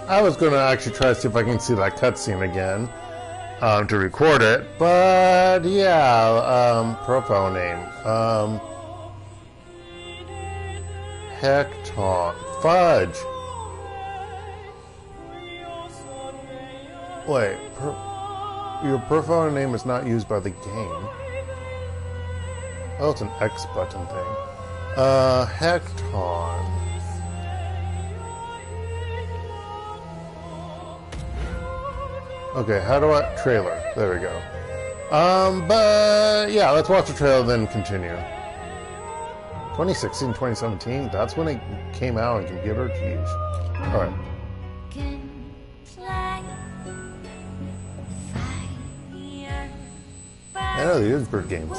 I was going to actually try to see if I can see that cutscene again to record it, but yeah, profile name. Hekton. Fudge. Wait, your profile name is not used by the game. Oh, it's an X button thing. Hekton. Okay, how do I... Trailer. There we go. But... yeah, let's watch the trailer, then continue. 2016, 2017? That's when it came out on computer? Jeez. Alright. I know the Useberg games.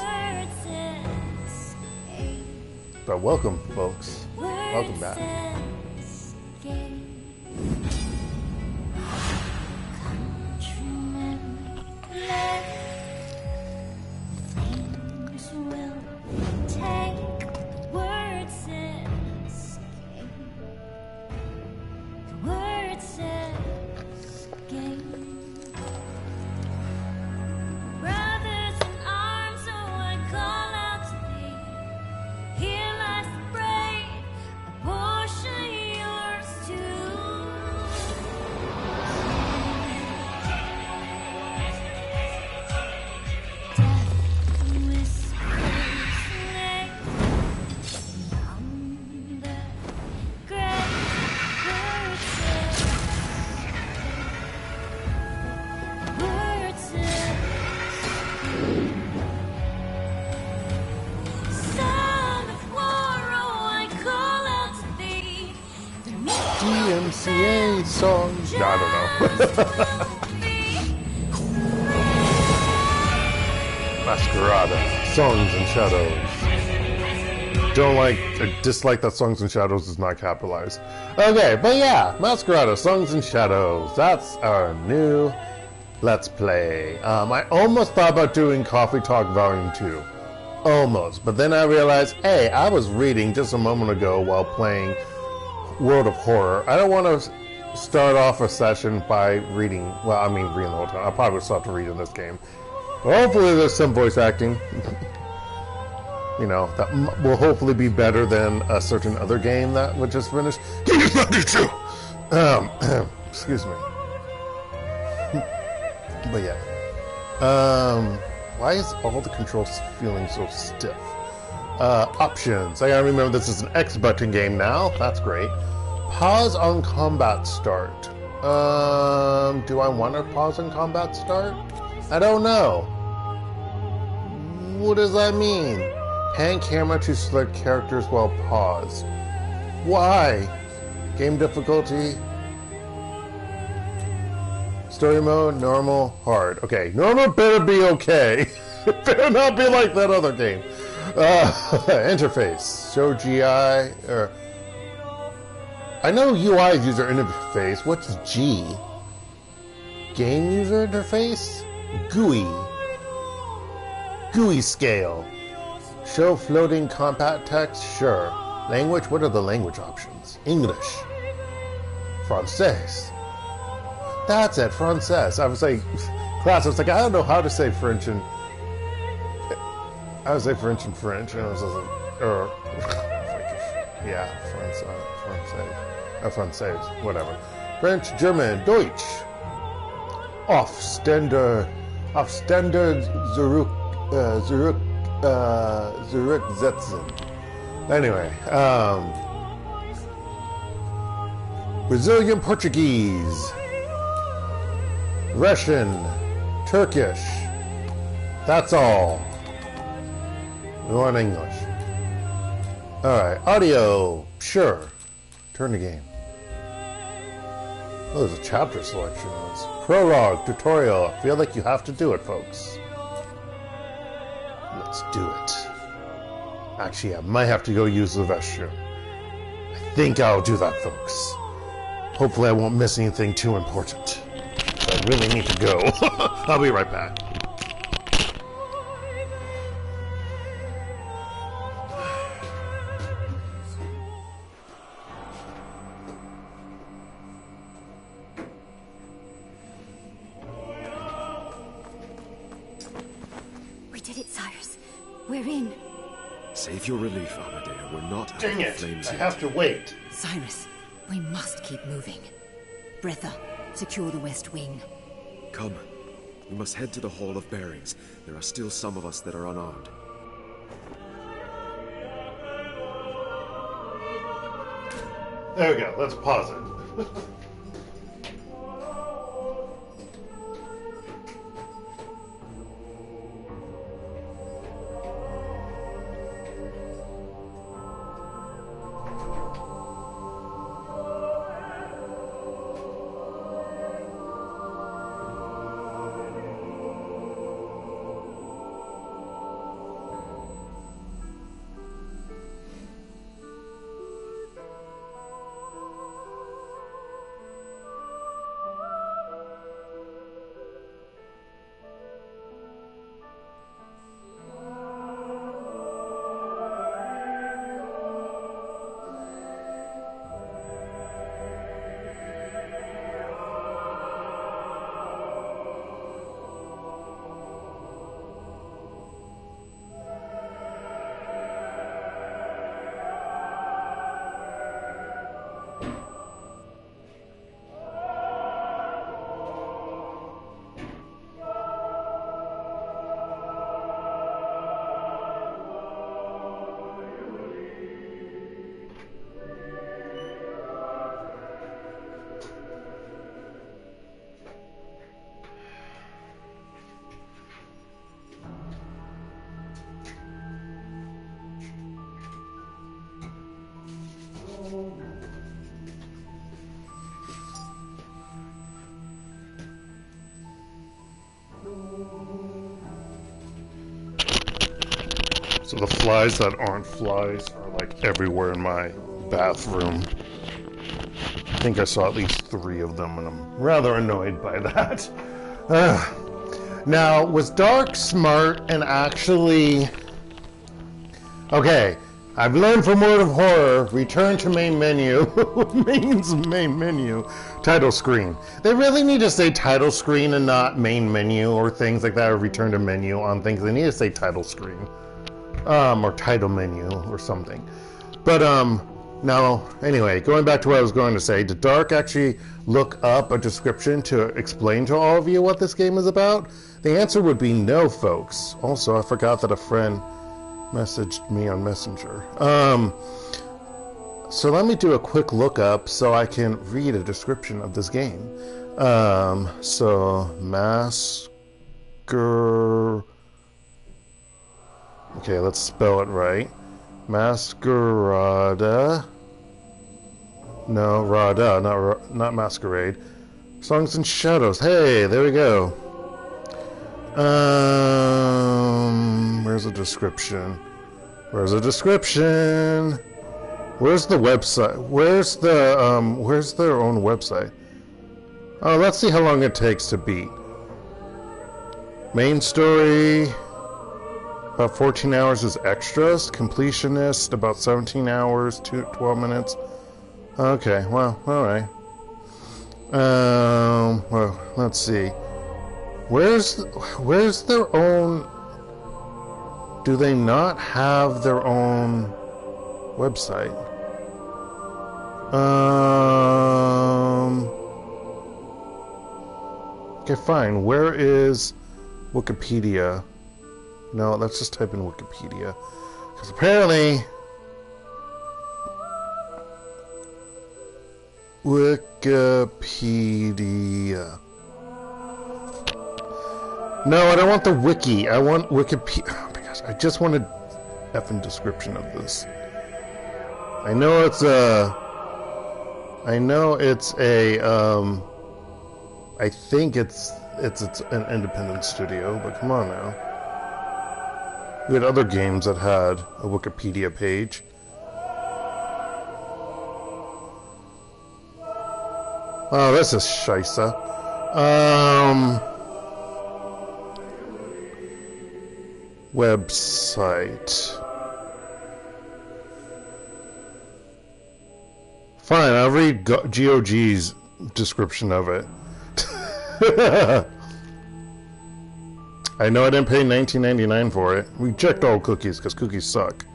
But welcome, folks. Welcome back. DMCA songs. No, I don't know. Masquerada. Songs and Shadows. Don't like, dislike that Songs and Shadows is not capitalized. Okay, but yeah, Masquerada, Songs and Shadows. That's our new Let's Play. I almost thought about doing Coffee Talk Volume 2. Almost. But then I realized, hey, I was reading just a moment ago while playing World of Horror. I don't want to start off a session by reading. Well, I mean, reading the whole time. I probably still have to read in this game. But hopefully there's some voice acting. You know, that will hopefully be better than a certain other game that we just finished. Excuse me. But yeah. Why is all the controls feeling so stiff? Options. I gotta remember this is an X button game now. That's great. Pause on combat start. Do I want to pause on combat start? I don't know. What does that mean? Hand camera to select characters while paused. Why? Game difficulty. Story mode, normal, hard. Okay, normal better be okay. It better not be like that other game. Interface. Show GI. I know UI user interface. What's G? Game user interface? GUI. GUI scale. Show floating compact text? Sure. Language? What are the language options? English. Francais. That's it, Francais. I was like, class, I was like, I don't know how to say French and... I would say French and French, and I was like, yeah, Francais, whatever. French, German, Deutsch. Aufstände zurücksetzen. Anyway, Brazilian Portuguese, Russian, Turkish. That's all. We want English. Alright, audio. Sure. Turn the game. Oh, there's a chapter selection. It's prologue, tutorial. I feel like you have to do it, folks. Let's do it. Actually, I might have to go use the restroom. I think I'll do that, folks. Hopefully I won't miss anything too important. I really need to go. I'll be right back. We're in. Save your relief, Amadea. We're not out Dang of the it! flames I yet. have to wait. Cyrus, we must keep moving. Breatha, secure the west wing. Come. We must head to the Hall of Bearings. There are still some of us that are unarmed. There we go. Let's pause it. So the flies that aren't flies are like everywhere in my bathroom. I think I saw at least 3 of them, and I'm rather annoyed by that. Now, was Dark smart and actually... Okay, I've learned from World of Horror, return to main menu, means main menu, title screen. They really need to say title screen and not main menu or things like that, or return to menu on things. They need to say title screen. Or title menu or something. But, now, anyway, going back to what I was going to say, did Dark actually look up a description to explain to all of you what this game is about? The answer would be no, folks. Also, I forgot that a friend messaged me on Messenger. So let me do a quick look up so I can read a description of this game. So, Okay, let's spell it right. Masquerada. No, Rada, not Masquerade. Songs and Shadows. Hey, there we go. Where's the description? Where's the description? Where's the website? Where's their own website? Oh, let's see how long it takes to beat. Main story. About 14 hours is extras. Completionist, about 17 hours, 12 minutes. Okay, well, alright. Well, let's see. Where's their own... Do they not have their own website? Okay, fine. Where is Wikipedia? No, let's just type in Wikipedia. Because apparently... Wikipedia. No, I don't want the wiki. I want Wikipedia. Oh my gosh, I just want a effing description of this. I know it's a... I think it's an independent studio, but come on now. We had other games that had a Wikipedia page. Oh, this is scheisse. Website. Fine, I'll read GOG's description of it. I know I didn't pay $19.99 for it. Reject all cookies, because cookies suck.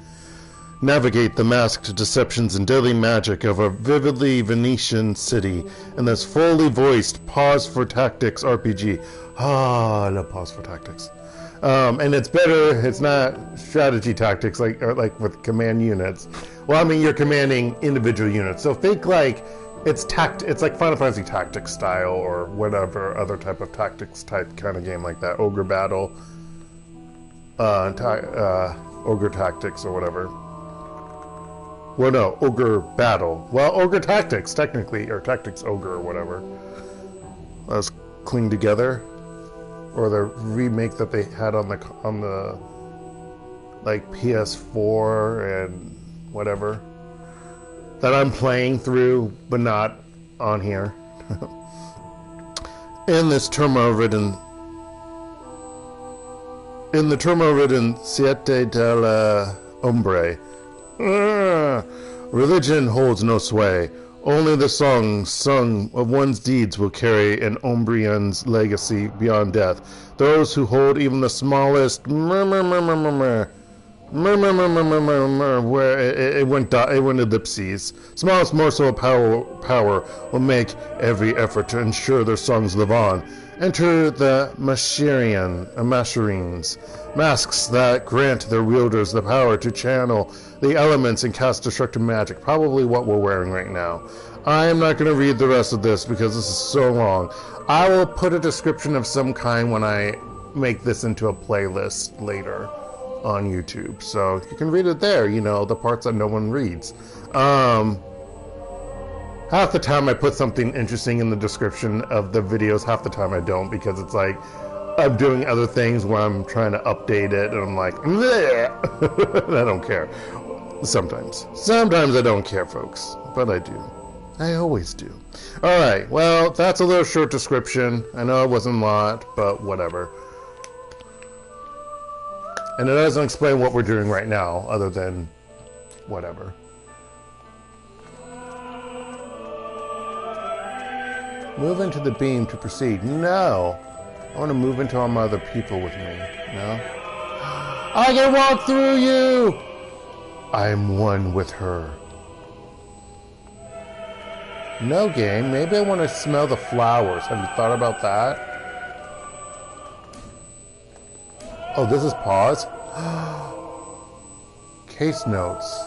Navigate the masked deceptions and deadly magic of a vividly Venetian city in this fully voiced Pause for Tactics RPG. Ah, I love Pause for Tactics. And it's better, it's not strategy tactics like with command units. Well, I mean, you're commanding individual units. So think like it's like Final Fantasy Tactics style or whatever other type of tactics type kind of game like that. Ogre Battle, Ogre Tactics or whatever. Well, no, Ogre Battle. Well, Ogre Tactics, technically, or Tactics Ogre or whatever. Let's cling together. Or the remake that they had on the like PS4 and whatever. That I'm playing through, but not on here. In the turmoil-ridden Citte della Ombre. Religion holds no sway. Only the songs sung of one's deeds will carry an Ombrian's legacy beyond death. Those who hold even the smallest where it went ellipses. Smallest morsel of power will make every effort to ensure their songs live on. Enter the Mascherines, masks that grant their wielders the power to channel the elements and cast destructive magic, probably what we're wearing right now. I am not going to read the rest of this because this is so long. I will put a description of some kind when I make this into a playlist later on YouTube. So you can read it there, you know, the parts that no one reads. Half the time I put something interesting in the description of the videos, half the time I don't, because it's like I'm doing other things where I'm trying to update it and I'm like, bleh. I don't care. Sometimes I don't care, folks, but I do. I always do. Alright, well, that's a little short description. I know it wasn't a lot, but whatever. And it doesn't explain what we're doing right now, other than whatever. Move into the beam to proceed. No! I want to move into all my other people with me. No? I can walk through you! I'm one with her. No, game. Maybe I want to smell the flowers. Have you thought about that? Oh, this is pause? Case notes.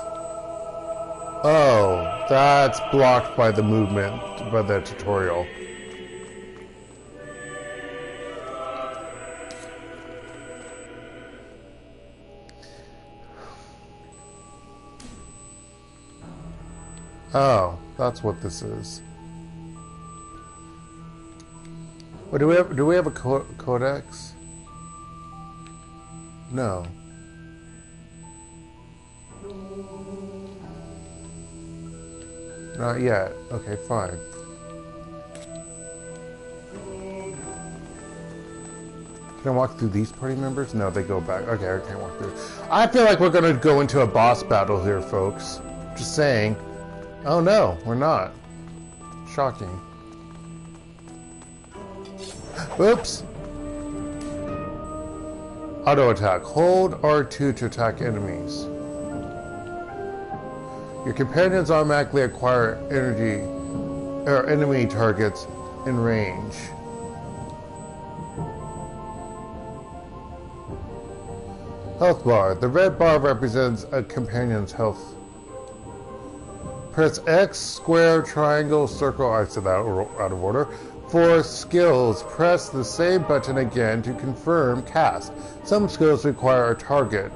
Oh, that's blocked by the movement, by the tutorial. Oh, that's what this is. Well, do we have a codex? No. Not yet. Okay, fine. Can I walk through these party members? No, they go back. Okay, I can't walk through. I feel like we're going to go into a boss battle here, folks. Just saying. Oh no, we're not. Shocking. Oops. Auto attack. Hold R2 to attack enemies. Your companions automatically acquire energy or enemy targets in range. Health bar. The red bar represents a companion's health. Press X, square, triangle, circle. I said that out of order. For skills, press the same button again to confirm cast. Some skills require a target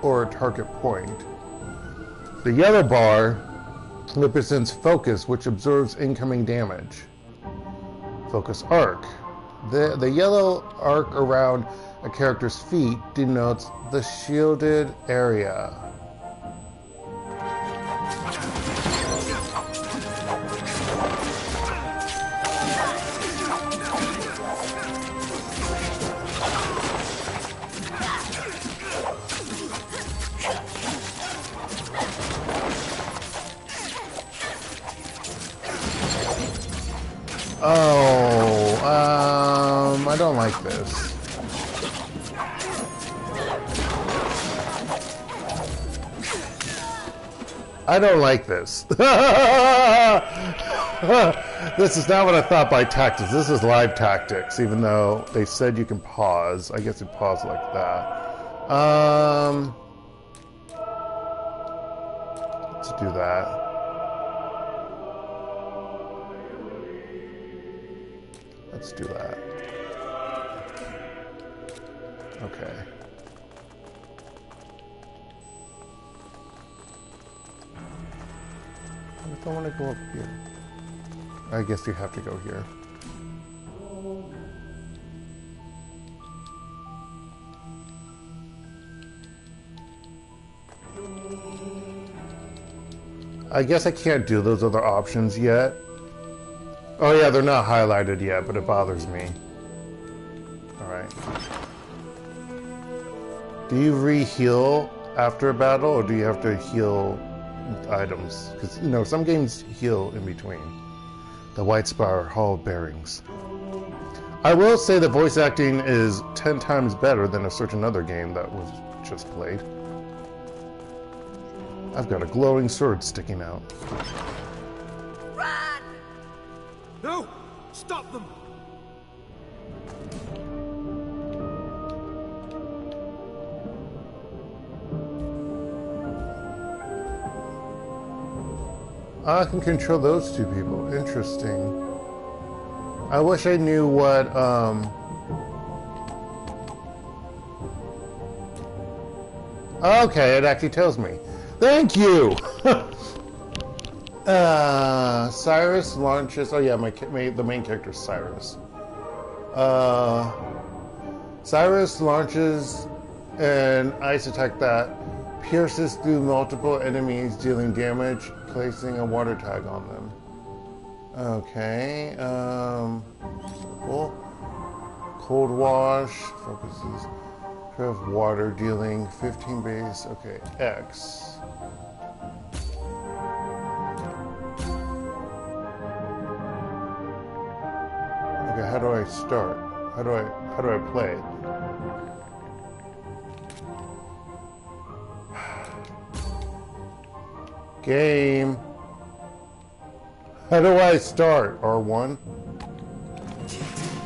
or a target point. The yellow bar represents focus, which absorbs incoming damage. Focus arc. The yellow arc around a character's feet denotes the shielded area. Oh, I don't like this. I don't like this. This is not what I thought by tactics. This is live tactics, even though they said you can pause. I guess you pause like that. Let's do that. Let's do that. Okay. I don't want to go up here. I guess you have to go here. I guess I can't do those other options yet. Oh yeah, they're not highlighted yet, but it bothers me. Alright. Do you re-heal after a battle, or do you have to heal items? Because, you know, some games heal in between. The White Spire Hall of Bearings. I will say the voice acting is 10 times better than a certain other game that was just played. I've got a glowing sword sticking out. Run! No! Stop them! I can control those two people. Interesting. I wish I knew what, Okay, it actually tells me. Thank you! Cyrus launches... Oh yeah, the main character is Cyrus. Cyrus launches an ice attack that pierces through multiple enemies, dealing damage, placing a water tag on them. Okay, circle. Cold wash, focuses, of water, dealing 15 base, okay, X. Okay, how do I start? How do I play it? Game. How do I start? R1?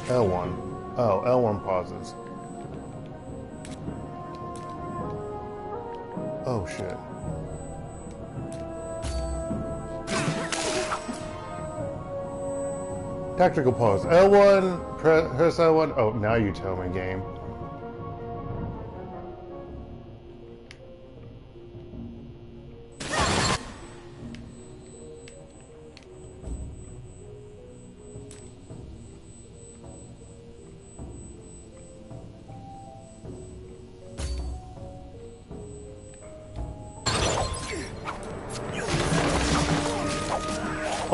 L1. Oh, L1 pauses. Oh shit. Tactical pause. L1, press L1. Oh, now you tell me, game.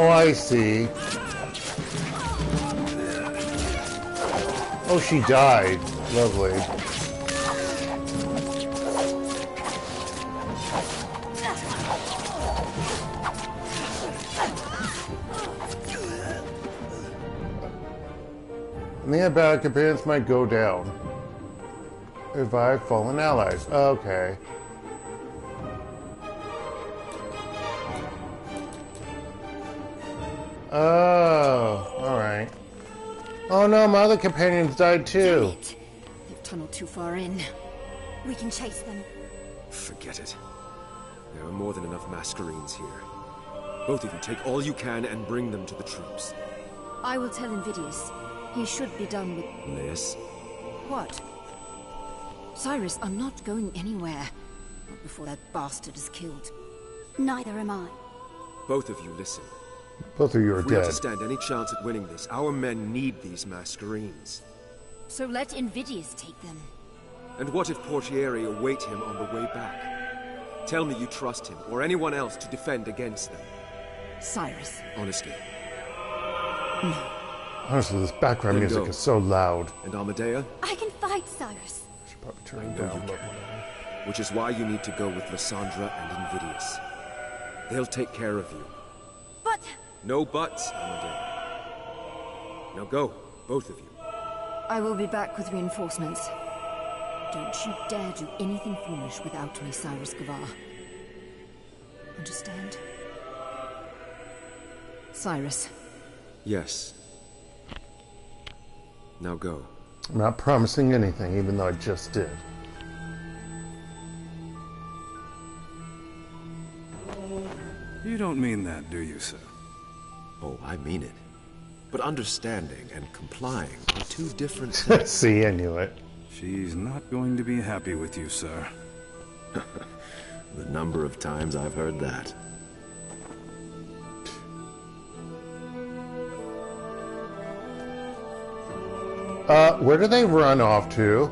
Oh, I see. Oh, she died. Lovely. Nearby companions might go down. Revive fallen allies. Okay. Oh, alright. Oh no, my other companions died too. They've tunneled too far in. We can chase them. Forget it. There are more than enough Mascherines here. Both of you take all you can and bring them to the troops. I will tell Invidius. He should be done with... Liz? What? Cyrus, I'm not going anywhere. Not before that bastard is killed. Neither am I. Both of you listen. Both of you are If we are dead. to stand any chance at winning this, our men need these Mascherines. So let Invidius take them. And what if Portieri await him on the way back? Tell me you trust him, or anyone else, to defend against them. Cyrus. Honestly. No. Honestly, this background Then music go. is so loud. And Amadea? I can fight, Cyrus. I should probably turn I it know down. you can. Which is why you need to go with Lysandra and Invidius. They'll take care of you. But... No buts, Amadea. Now go, both of you. I will be back with reinforcements. Don't you dare do anything foolish without me, Cyrus Gavar. Understand? Cyrus. Yes. Now go. I'm not promising anything, even though I just did. You don't mean that, do you, sir? Oh, I mean it. But understanding and complying are two different things. See, I knew it. She's not going to be happy with you, sir. The number of times I've heard that. Where do they run off to?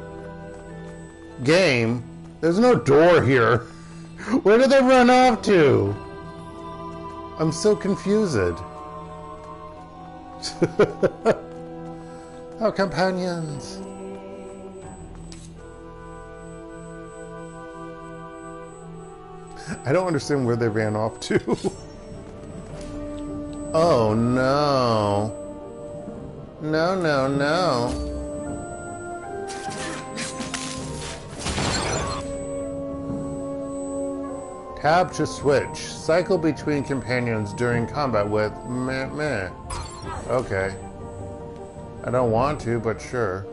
Game? There's no door here. Where do they run off to? I'm so confused. Our companions. I don't understand where they ran off to. Oh no. No, no, no. Tab to switch. Cycle between companions during combat with meh. Okay. I don't want to, but sure.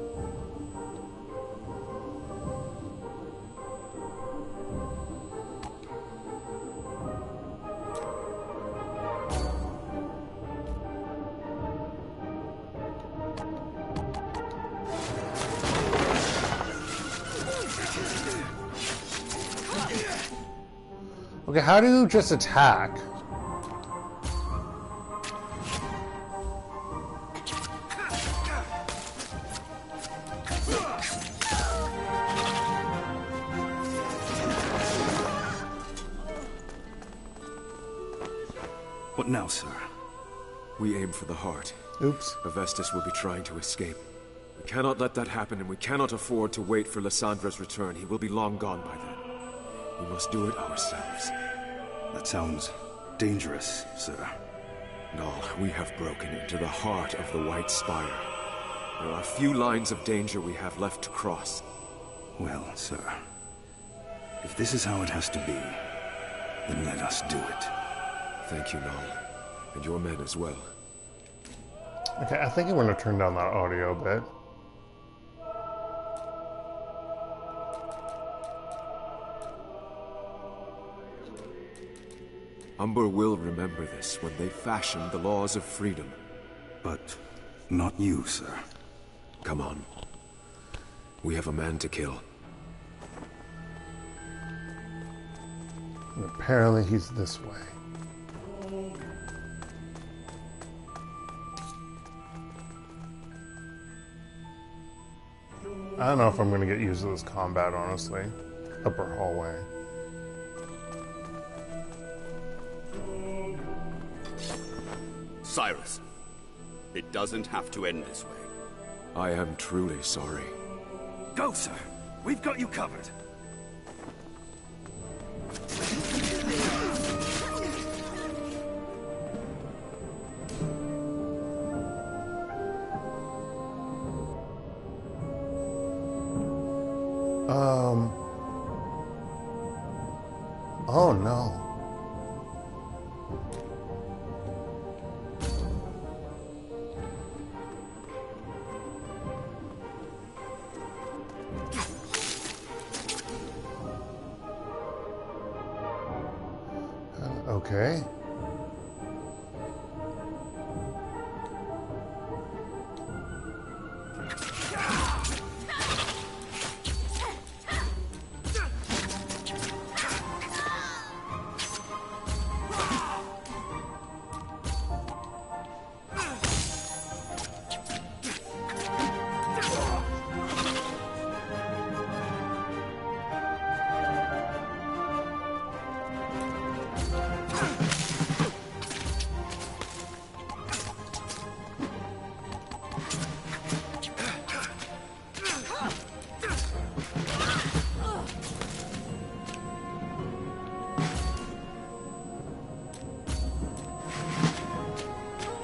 Okay, how do you just attack? What now, sir? We aim for the heart. Oops. Hephaestus will be trying to escape. We cannot let that happen, and we cannot afford to wait for Lyssandra's return. He will be long gone by then. We must do it ourselves. That sounds dangerous, sir. Null, we have broken into the heart of the White Spire. There are few lines of danger we have left to cross. Well, sir, if this is how it has to be, then let us do it. Thank you, Null. And your men as well. Okay, I think I'm going to turn down that audio a bit. Umber will remember this when they fashion the laws of freedom. But not you, sir. Come on. We have a man to kill. And apparently he's this way. I don't know if I'm going to get used to this combat, honestly. Upper hallway. Cyrus, it doesn't have to end this way. I am truly sorry. Go, sir. We've got you covered. Oh no. Okay.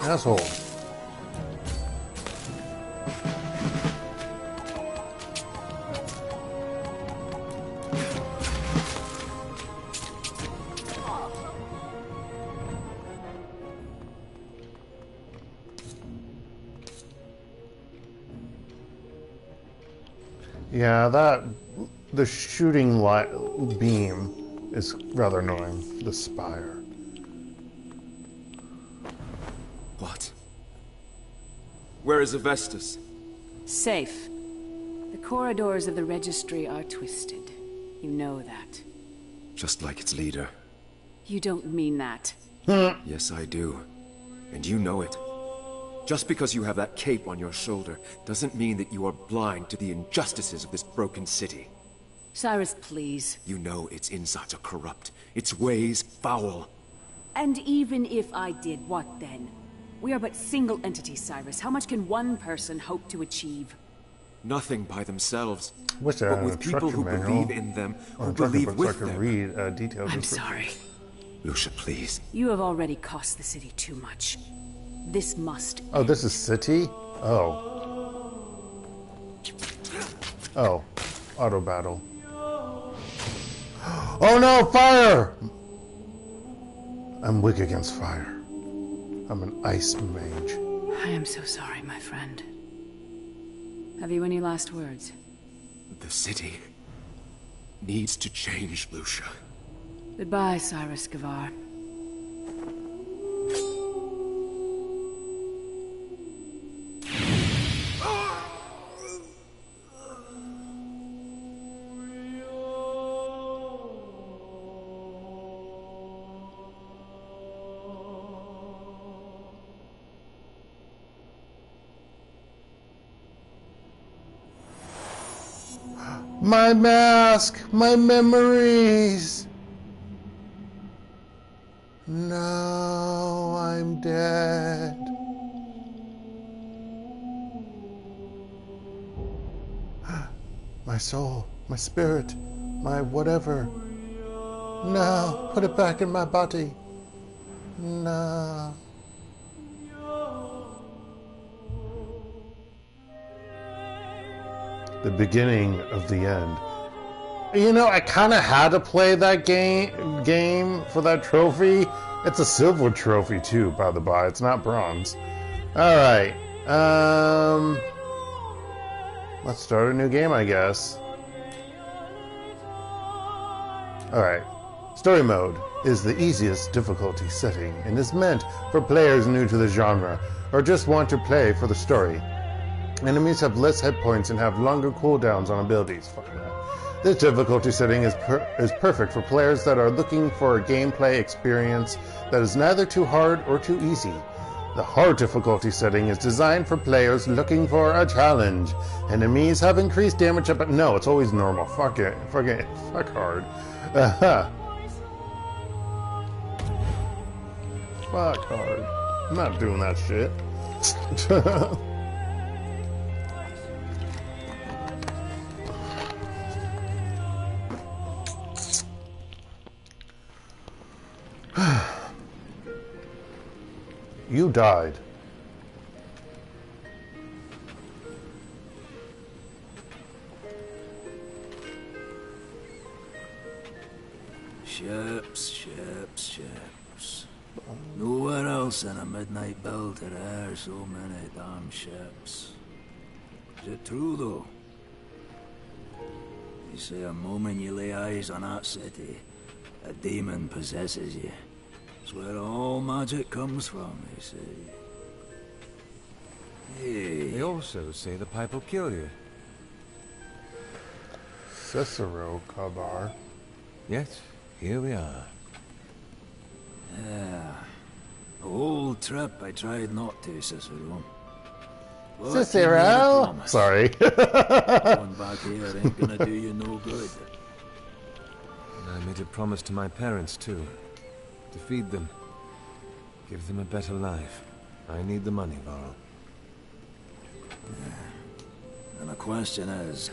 Asshole. Yeah, the shooting light beam is rather annoying. The spire. What? Where is Avestus? Safe. The corridors of the registry are twisted. You know that. Just like its leader. You don't mean that. Yes, I do. And you know it. Just because you have that cape on your shoulder doesn't mean that you are blind to the injustices of this broken city. Cyrus, please. You know its insides are corrupt, its ways foul. And even if I did, what then? We are but single entities, Cyrus. How much can one person hope to achieve? Nothing by themselves. Wish I but had with an people who instruction believe manual in them, or who instruction believe book so I with could them. read detailed I'm description. sorry. Lucia, please. You have already cost the city too much. This must Oh, this is Citte? Oh. Oh. Auto battle. Oh no, fire! I'm weak against fire. I'm an ice mage. I am so sorry, my friend. Have you any last words? The city needs to change, Lucia. Goodbye, Cyrus Gavar. My mask! My memories! No, I'm dead. My soul, my spirit, my whatever. No, put it back in my body. No. The beginning of the end. You know, I kind of had to play that game for that trophy. It's a silver trophy too, by the by. It's not bronze. All right. Let's start a new game, I guess. All right. Story mode is the easiest difficulty setting and is meant for players new to the genre or just want to play for the story. Enemies have less hit points and have longer cooldowns on abilities. Fuck that. This difficulty setting is perfect for players that are looking for a gameplay experience that is neither too hard or too easy. The hard difficulty setting is designed for players looking for a challenge. Enemies have increased damage up, no, it's always normal. Fuck it. Fuck hard. Fuck hard. I'm not doing that shit. You died. Ships. Nowhere else in a midnight build are there so many damn ships. Is it true, though? You say a moment you lay eyes on that city, a demon possesses you. It's where all magic comes from, they say. Hey. They also say the pipe will kill you. Cicero Gavar. Yet, here we are. Yeah. The whole trip I tried not to, Cicero. But Cicero! you made a promise. Sorry. Going back here ain't gonna do you no good. And I made a promise to my parents, too. To feed them. Give them a better life. I need the money, Varl. Yeah. And the question is,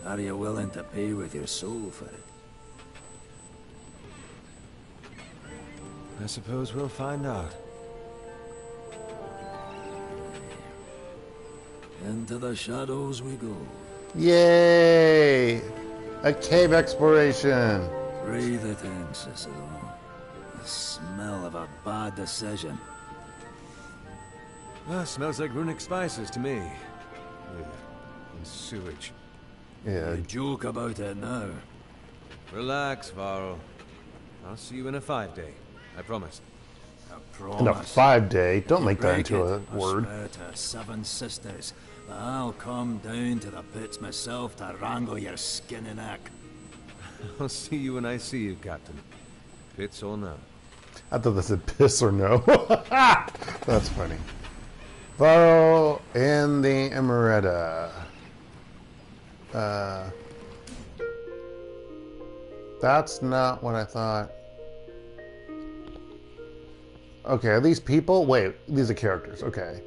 are you willing to pay with your soul for it? I suppose we'll find out. Into the shadows we go. Yay! A cave exploration. Breathe it in, Cicero. The smell of a bad decision. Well, smells like runic spices to me. Ugh, and sewage. Yeah. You joke about it now. Relax, Varl. I'll see you in a 5-day. I promise. I promise. In a 5-day? Don't make that Break into a it, I word. swear to 7 sisters that I'll come down to the pits myself to wrangle your skinny neck. I'll see you when I see you, Captain. Pits or no. I thought that said piss or no. That's funny. Varl and the Emerita. That's not what I thought. Okay, are these people? Wait, these are characters. Okay.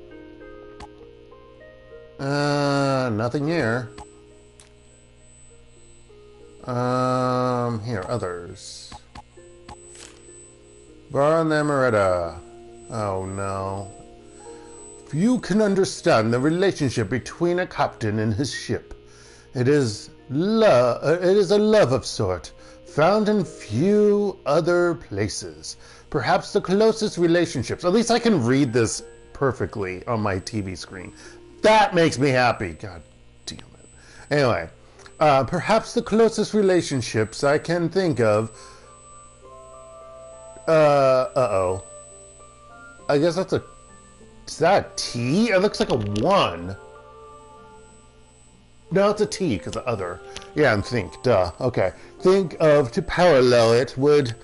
Nothing here. Here, others. Varl and the Emerita. Oh no. Few can understand the relationship between a captain and his ship. It is a love of sort, found in few other places. Perhaps the closest relationships. At least I can read this perfectly on my TV screen. That makes me happy. God damn it. Anyway, perhaps the closest relationships I can think of. Uh-oh. I guess that's a... Is that a T? It looks like a 1. No, it's a T, because the other. Yeah, and think, duh. Okay. Think of, to parallel it, would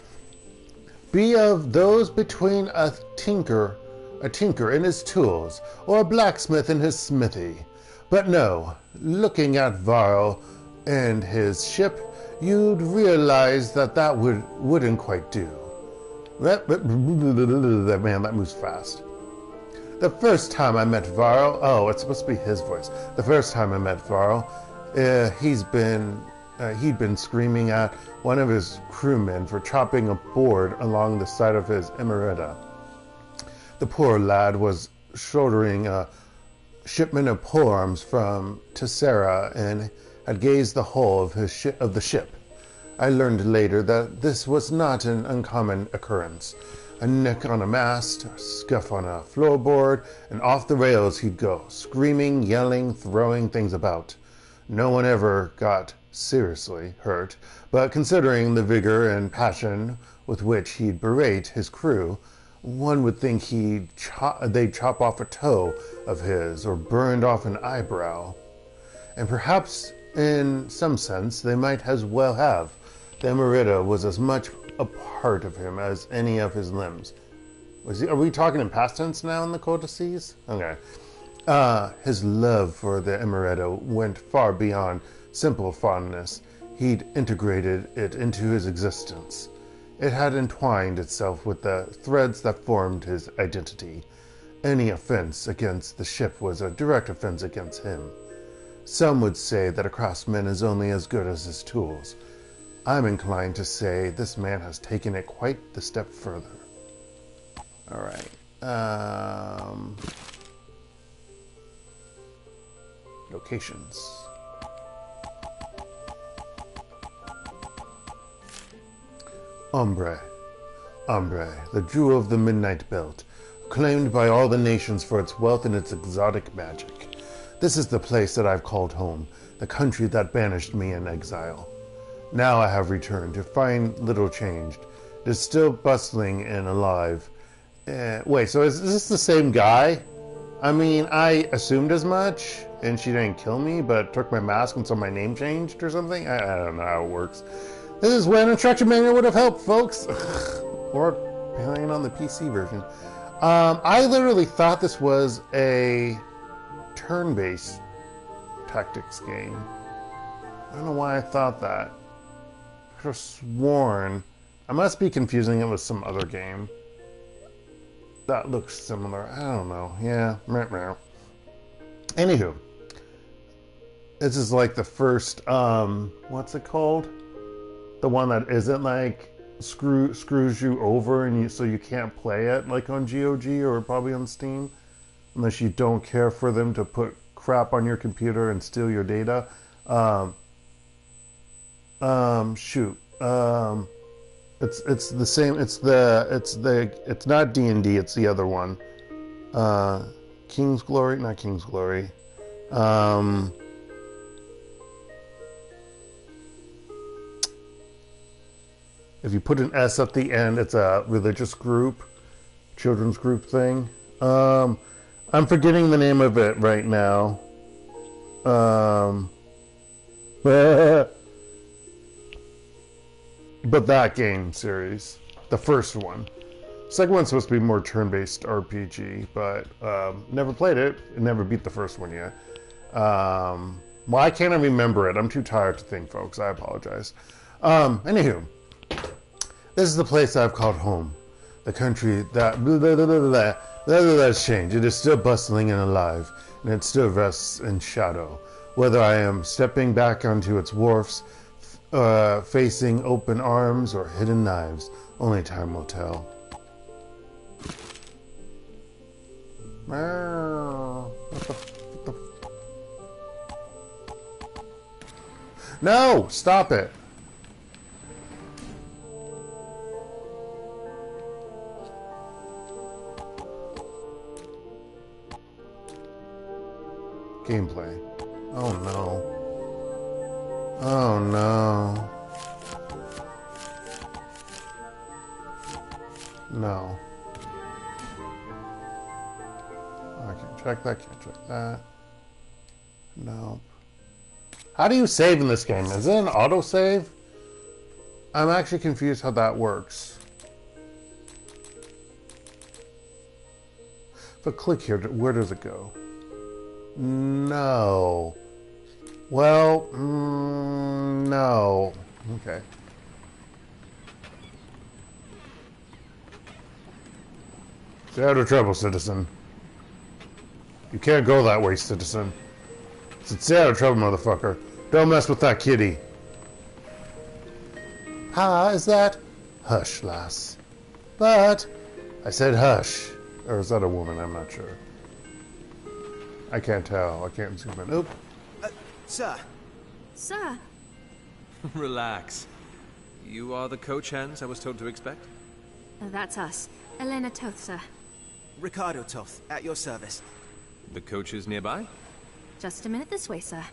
be of those between a tinker and his tools, or a blacksmith and his smithy. But no, looking at Varl and his ship, you'd realize that wouldn't quite do. Man, that moves fast. The first time I met Varl, oh, it's supposed to be his voice. The first time I met Varl, he'd been screaming at one of his crewmen for chopping a board along the side of his Emerita. The poor lad was shouldering a shipment of polearms from Cicero and had gazed the hull of the ship. I learned later that this was not an uncommon occurrence. A nick on a mast, a scuff on a floorboard, and off the rails he'd go, screaming, yelling, throwing things about. No one ever got seriously hurt, but considering the vigor and passion with which he'd berate his crew, one would think they'd chop off a toe of his or burned off an eyebrow. And perhaps, in some sense, they might as well have. The Emerita was as much a part of him as any of his limbs. Are we talking in past tense now in the codices? Okay. His love for the Emerita went far beyond simple fondness. He'd integrated it into his existence. It had entwined itself with the threads that formed his identity. Any offense against the ship was a direct offense against him. Some would say that a craftsman is only as good as his tools. I'm inclined to say this man has taken it quite the step further. All right. Locations. Ombre, the jewel of the Midnight Belt, acclaimed by all the nations for its wealth and its exotic magic. This is the place that I've called home, the country that banished me in exile. Now I have returned to find little changed. It is still bustling and alive. Wait, so is this the same guy? I mean, I assumed as much, and she didn't kill me, but took my mask and so my name changed or something? I don't know how it works. This is where an instruction manual would have helped, folks. Or playing on the PC version. I literally thought this was a turn-based tactics game. I don't know why I thought that. I could have sworn. I must be confusing it with some other game that looks similar. I don't know. Yeah. Anywho. This is like the first, what's it called? The one that isn't like screws you over and so you can't play it like on GOG or probably on Steam. Unless you don't care for them to put crap on your computer and steal your data. It's the same. It's not D&D. It's the other one. King's Glory, not King's Glory. If you put an S at the end, it's a religious group, children's group thing. I'm forgetting the name of it right now. But that game series, the first one. Second one's supposed to be more turn-based RPG, but never played it. Never beat the first one yet. Why can't I remember it? I'm too tired to think, folks. I apologize. Anywho, this is the place I've called home. The country that has changed. It is still bustling and alive, and it still rests in shadow. Whether I am stepping back onto its wharfs, facing open arms or hidden knives, only time will tell. No! Stop it! Gameplay. Oh no. Oh no. No. I can't check that, can't check that. Nope. How do you save in this game? Is it an autosave? I'm actually confused how that works. If I click here, where does it go? No. Well, no. Okay. Stay out of trouble, citizen. You can't go that way, citizen. Stay out of trouble, motherfucker. Don't mess with that kitty. Ha, is that? Hush, lass. But, I said hush. Or is that a woman? I'm not sure. I can't tell. I can't zoom in. Oop. Sir. Sir. Relax. You are the coach hands I was told to expect? That's us. Elena Toth, sir. Ricardo Toth, at your service. The coach is nearby? Just a minute this way, sir.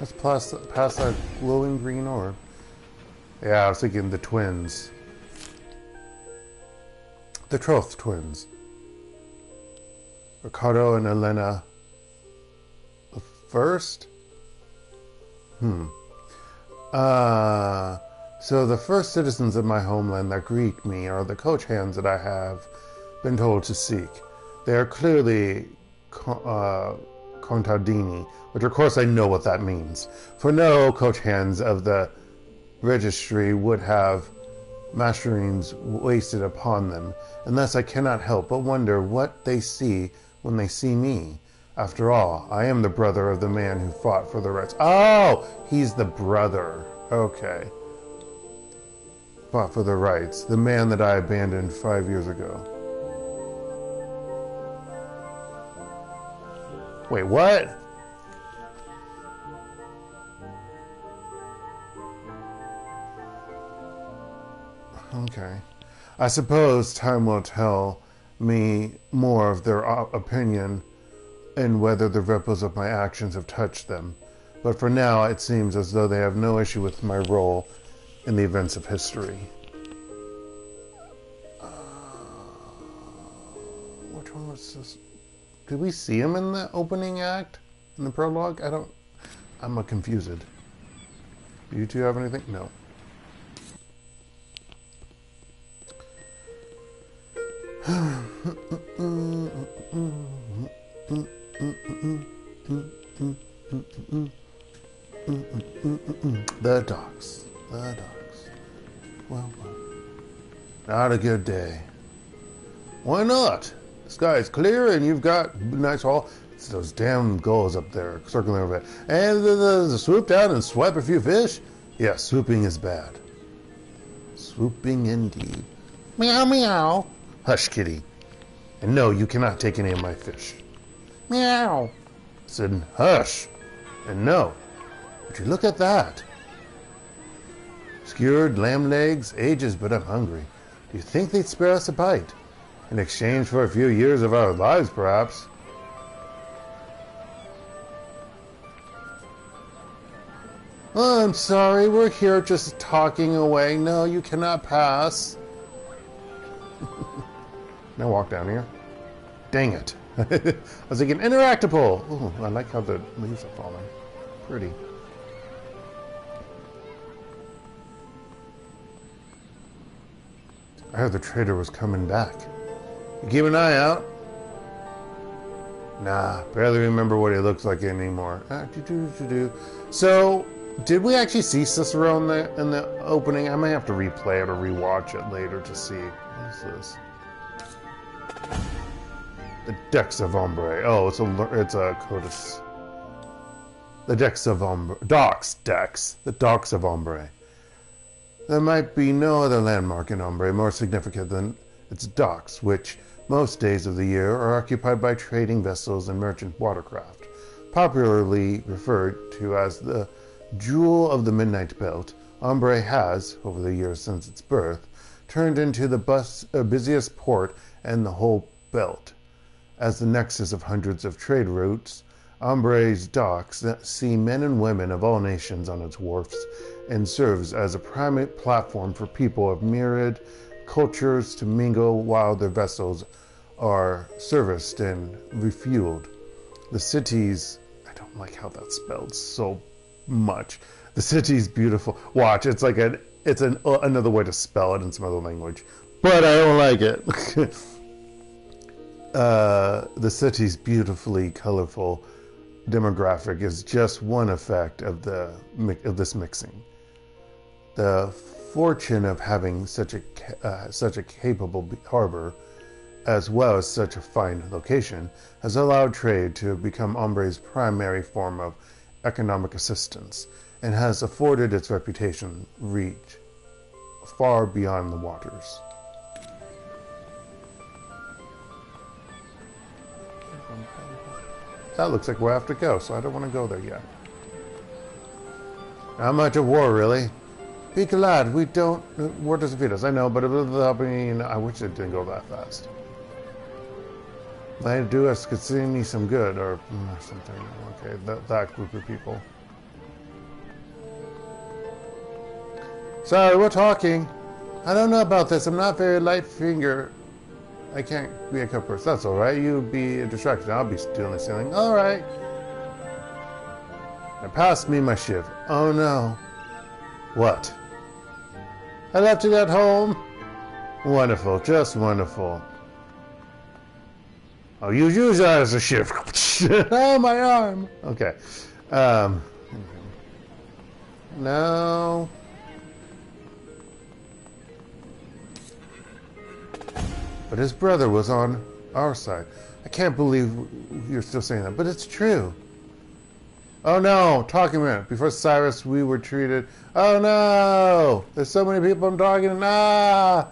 Let's pass that glowing green orb. Yeah, I was thinking the twins. The Toth twins. Ricardo and Elena. The first? So the first citizens of my homeland that greet me are the coach hands that I have been told to seek. They are clearly Contadani, which of course I know what that means. For no coach hands of the registry would have Mascherines wasted upon them, and thus I cannot help but wonder what they see when they see me. After all, I am the brother of the man who fought for the rights. Oh, he's the brother. Okay. Fought for the rights. The man that I abandoned 5 years ago. Wait, what? Okay. I suppose time will tell me more of their opinion and whether the ripples of my actions have touched them. But for now, it seems as though they have no issue with my role in the events of history. Which one was this? Did we see him in the opening act? In the prologue? I'm confused. Do you two have anything? No. The docks. The docks. Well. Not a good day. Why not? The sky is clear and you've got nice haul. It's those damn gulls up there circling over it. And the swoop down and swipe a few fish? Yeah, swooping is bad. Swooping indeed. Meow meow. Hush, kitty. And no, you cannot take any of my fish. Meow. I said, hush. And no. Would you look at that? Skewered lamb legs, ages, but I'm hungry. Do you think they'd spare us a bite? In exchange for a few years of our lives, perhaps. Oh, I'm sorry, we're here just talking away. No, you cannot pass. Now walk down here. Dang it. I was thinking interactable. Ooh, I like how the leaves are falling. Pretty. I heard the trader was coming back. You keep an eye out. Nah, barely remember what he looks like anymore. So, did we actually see Cicero in the opening? I might have to replay it or rewatch it later to see. What is this? The Decks of Ombre. Oh, it's a codice. The Decks of Ombre. Decks. The Docks of Ombre. There might be no other landmark in Ombre more significant than its docks, which most days of the year are occupied by trading vessels and merchant watercraft. Popularly referred to as the Jewel of the Midnight Belt, Ombre has, over the years since its birth, turned into the busiest port in the whole belt. As the nexus of hundreds of trade routes, Ombre's docks see men and women of all nations on its wharfs and serves as a primate platform for people of myriad cultures to mingle while their vessels are serviced and refueled. The city's... I don't like how that's spelled so much. The city's beautiful. Watch, it's like another way to spell it in some other language. But I don't like it. The city's beautifully colorful demographic is just one effect of this mixing. The fortune of having such a capable harbor, as well as such a fine location, has allowed trade to become Ombre's primary form of economic assistance, and has afforded its reputation reach far beyond the waters. That looks like where I have to go, so I don't want to go there yet. Not much of war, really. Be glad we don't... War doesn't feed us, I know, but it would help me... I wish it didn't go that fast. They do us could see me some good, or something. Okay, that group of people. Sorry, we're talking. I don't know about this. I'm not very light finger. I can't be a cup person. That's alright. You be a distraction. I'll be stealing the ceiling. Alright. Now pass me my shiv. Oh no. What? I left it at home? Wonderful. Just wonderful. I'll use that as a shiv. Oh, my arm. Okay. No. But his brother was on our side. I can't believe you're still saying that, but it's true. Oh no, talking about before Cyrus we were treated. Oh no, there's so many people I'm talking. Ah.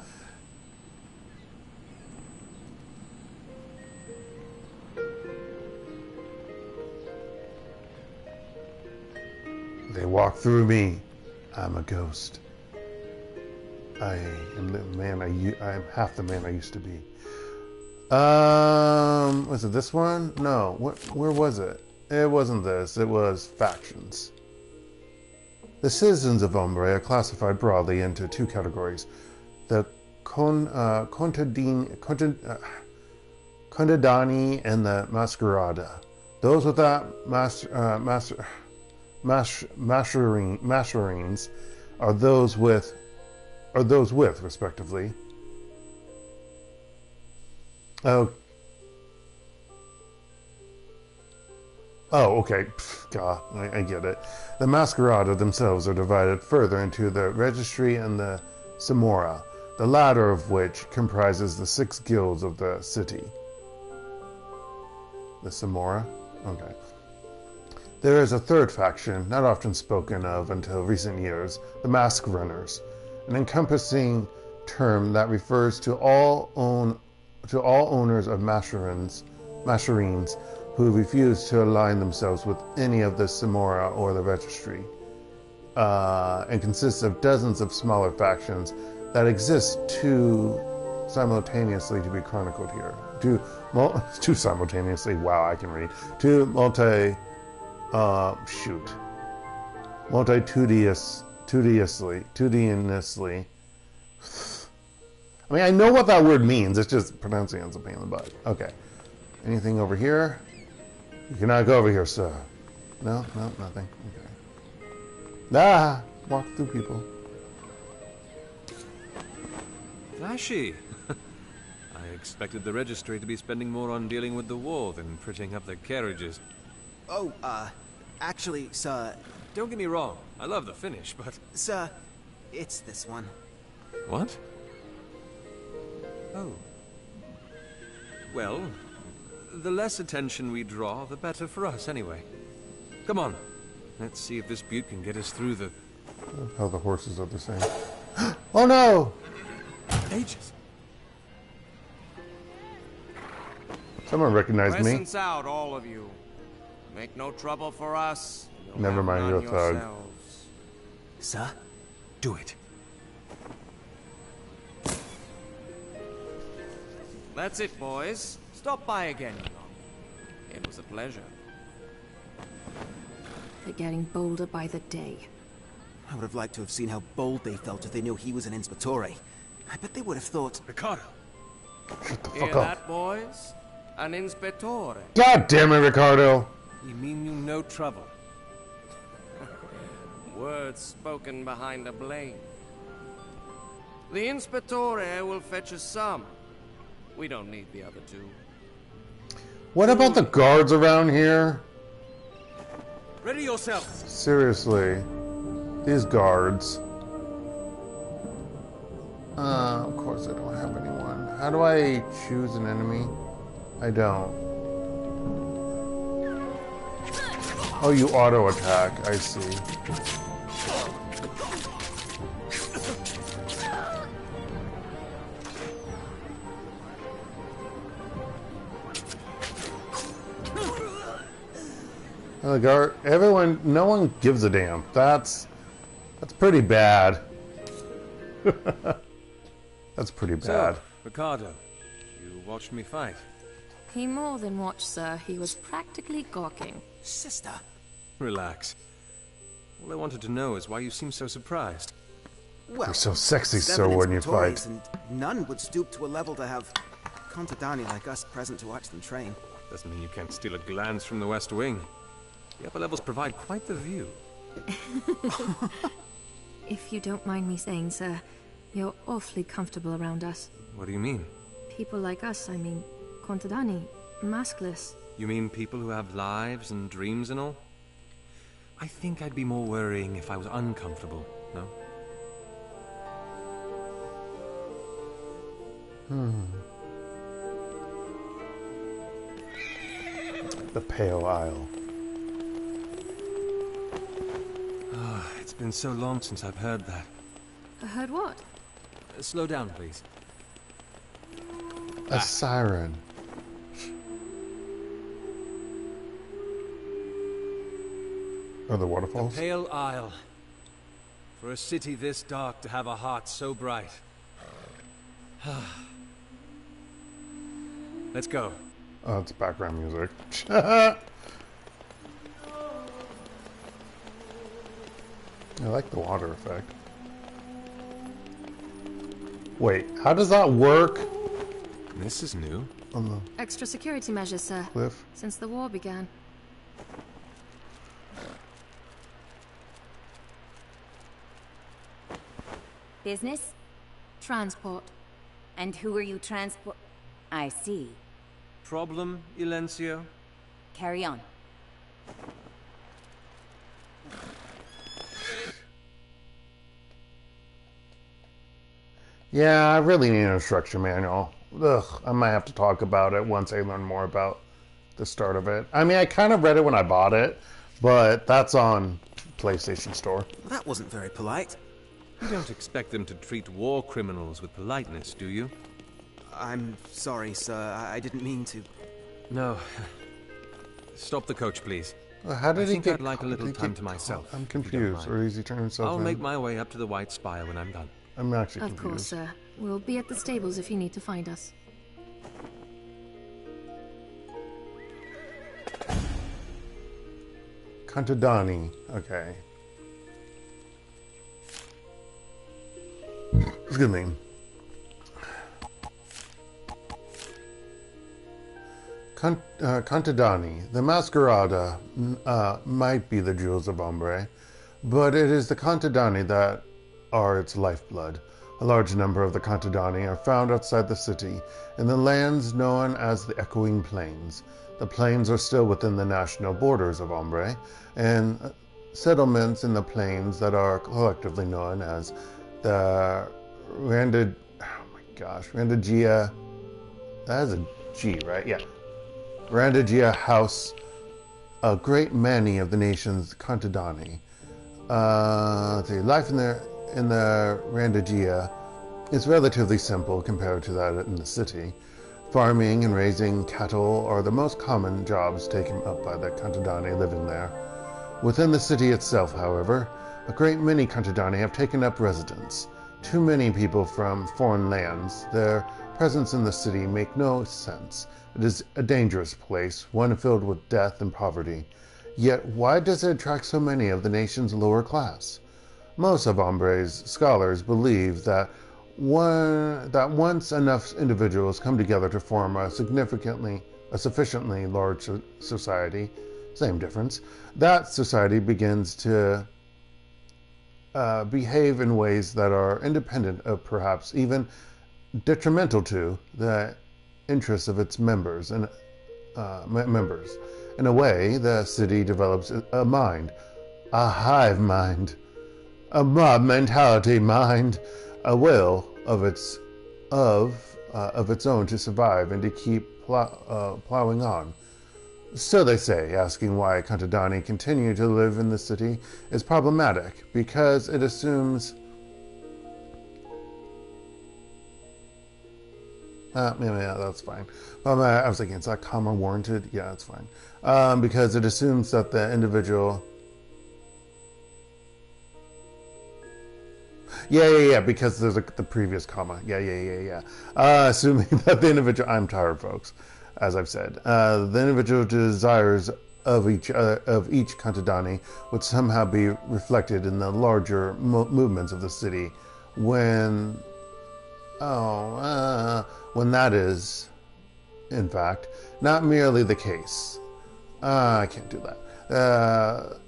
They walk through me. I'm a ghost. I am the man I am half the man I used to be. Was it this one? No. Where was it? It wasn't this. It was factions. The citizens of Ombre are classified broadly into two categories: the Contadani and the Masquerada. Those without Mascherines are those with respectively. Oh, okay. Pfft, God, I get it. The Masquerada themselves are divided further into the Registry and the Samora, the latter of which comprises the 6 guilds of the city. The Samora? Okay. There is a third faction, not often spoken of until recent years, the Mask Runners, an encompassing term that refers to all owners of Mascherines who refuse to align themselves with any of the Samora or the Registry, and consists of dozens of smaller factions that exist too simultaneously to be chronicled here. Two simultaneously. Wow, I can read. Two multi. Shoot. Multitudinously. I mean, I know what that word means. It's just pronouncing it's a pain in the butt. Okay. Anything over here? You cannot go over here, sir. No, nothing. Okay. Ah! Walk through people. Flashy. I expected the registry to be spending more on dealing with the war than prettying up their carriages. Oh, actually, sir... Don't get me wrong, I love the finish, but... Sir, it's this one. What? Oh. Well, the less attention we draw, the better for us, anyway. Come on, let's see if this butte can get us through the... How the horses are the same. Oh no! Ages. Someone recognized me. Presents out, all of you. Make no trouble for us. You'll Never have mind, none you're a thug. yourselves. Sir, do it. That's it, boys. Stop by again, you know. It was a pleasure. They're getting bolder by the day. I would have liked to have seen how bold they felt if they knew he was an inspectore. I bet they would have thought... Ricardo! Shut the Hear fuck up. that, boys? An inspectore. God damn it, Ricardo! You mean you no trouble? Words spoken behind a blade. The inspectore will fetch us some. We don't need the other two. What about the guards around here? Ready yourselves! Seriously. These guards. Of course I don't have anyone. How do I choose an enemy? I don't. Oh, you auto attack. I see. The guard, everyone, no one gives a damn. That's pretty bad. That's pretty bad. So, Ricardo, you watched me fight. He more than watched, sir. He was practically gawking. Sister. Relax. All I wanted to know is why you seem so surprised. Well, You're so sexy, sir, 7 when you inspectores, fight. And none would stoop to a level to have Contadani like us present to watch them train. Doesn't mean you can't steal a glance from the West Wing. The upper levels provide quite the view. If you don't mind me saying, sir, you're awfully comfortable around us. What do you mean? People like us, I mean, Contadani, maskless. You mean people who have lives and dreams and all? I think I'd be more worrying if I was uncomfortable, no? The Pale Isle. Oh, it's been so long since I've heard that. Heard what? Slow down, please. A siren. Are the waterfalls? The Pale Isle. For a city this dark to have a heart so bright. Let's go. Oh, it's background music. I like the water effect. Wait, how does that work? This is new. On the Extra security measures, sir. cliff? Since the war began. Business? Transport. And who are you transport... I see. Problem, Ilencio? Carry on. Yeah, I really need an instruction manual. Ugh, I might have to talk about it once I learn more about the start of it. I mean, I kind of read it when I bought it, but that's on PlayStation Store. Well, that wasn't very polite. You don't expect them to treat war criminals with politeness, do you? I'm sorry, sir. I didn't mean to. No. Stop the coach, please. How did I he think get I'd like a little did he time get to myself. I'm if you don't confused. mind. Or is he turning himself I'll in? make my way up to the White Spire when I'm done. I'm actually Of confused. course, sir. We'll be at the stables if you need to find us. Contadani. Okay. Excuse me. Contadani, the Masquerada might be the jewels of Ombre, but it is the Contadani that are its lifeblood. A large number of the Contadani are found outside the city, in the lands known as the Echoing Plains. The plains are still within the national borders of Ombre, and settlements in the plains that are collectively known as the Randagia, that is a G, right? Yeah. Randagia house a great many of the nation's Contadani. The life in the Randagia is relatively simple compared to that in the city. Farming and raising cattle are the most common jobs taken up by the Contadani living there. Within the city itself, however, a great many Contadani have taken up residence. Too many people from foreign lands, their presence in the city make no sense. It is a dangerous place, one filled with death and poverty. Yet why does it attract so many of the nation's lower class? Most of Ombre's scholars believe that once enough individuals come together to form a sufficiently large society, same difference, that society begins to behave in ways that are independent of, perhaps even detrimental to, the interests of its members. In a way, the city develops a mind, a hive mind, a mob mentality mind, a will of its own to survive and to keep plowing on. So they say, asking why Contadani continue to live in the city is problematic, because it assumes... yeah, that's fine. I was thinking, is that comma warranted? Yeah, that's fine. Because it assumes that the individual... Yeah, because there's the previous comma. Yeah. Assuming that the individual... I'm tired, folks, as I've said. The individual desires of each Contadani would somehow be reflected in the larger movements of the city when that is, in fact, not merely the case. I can't do that.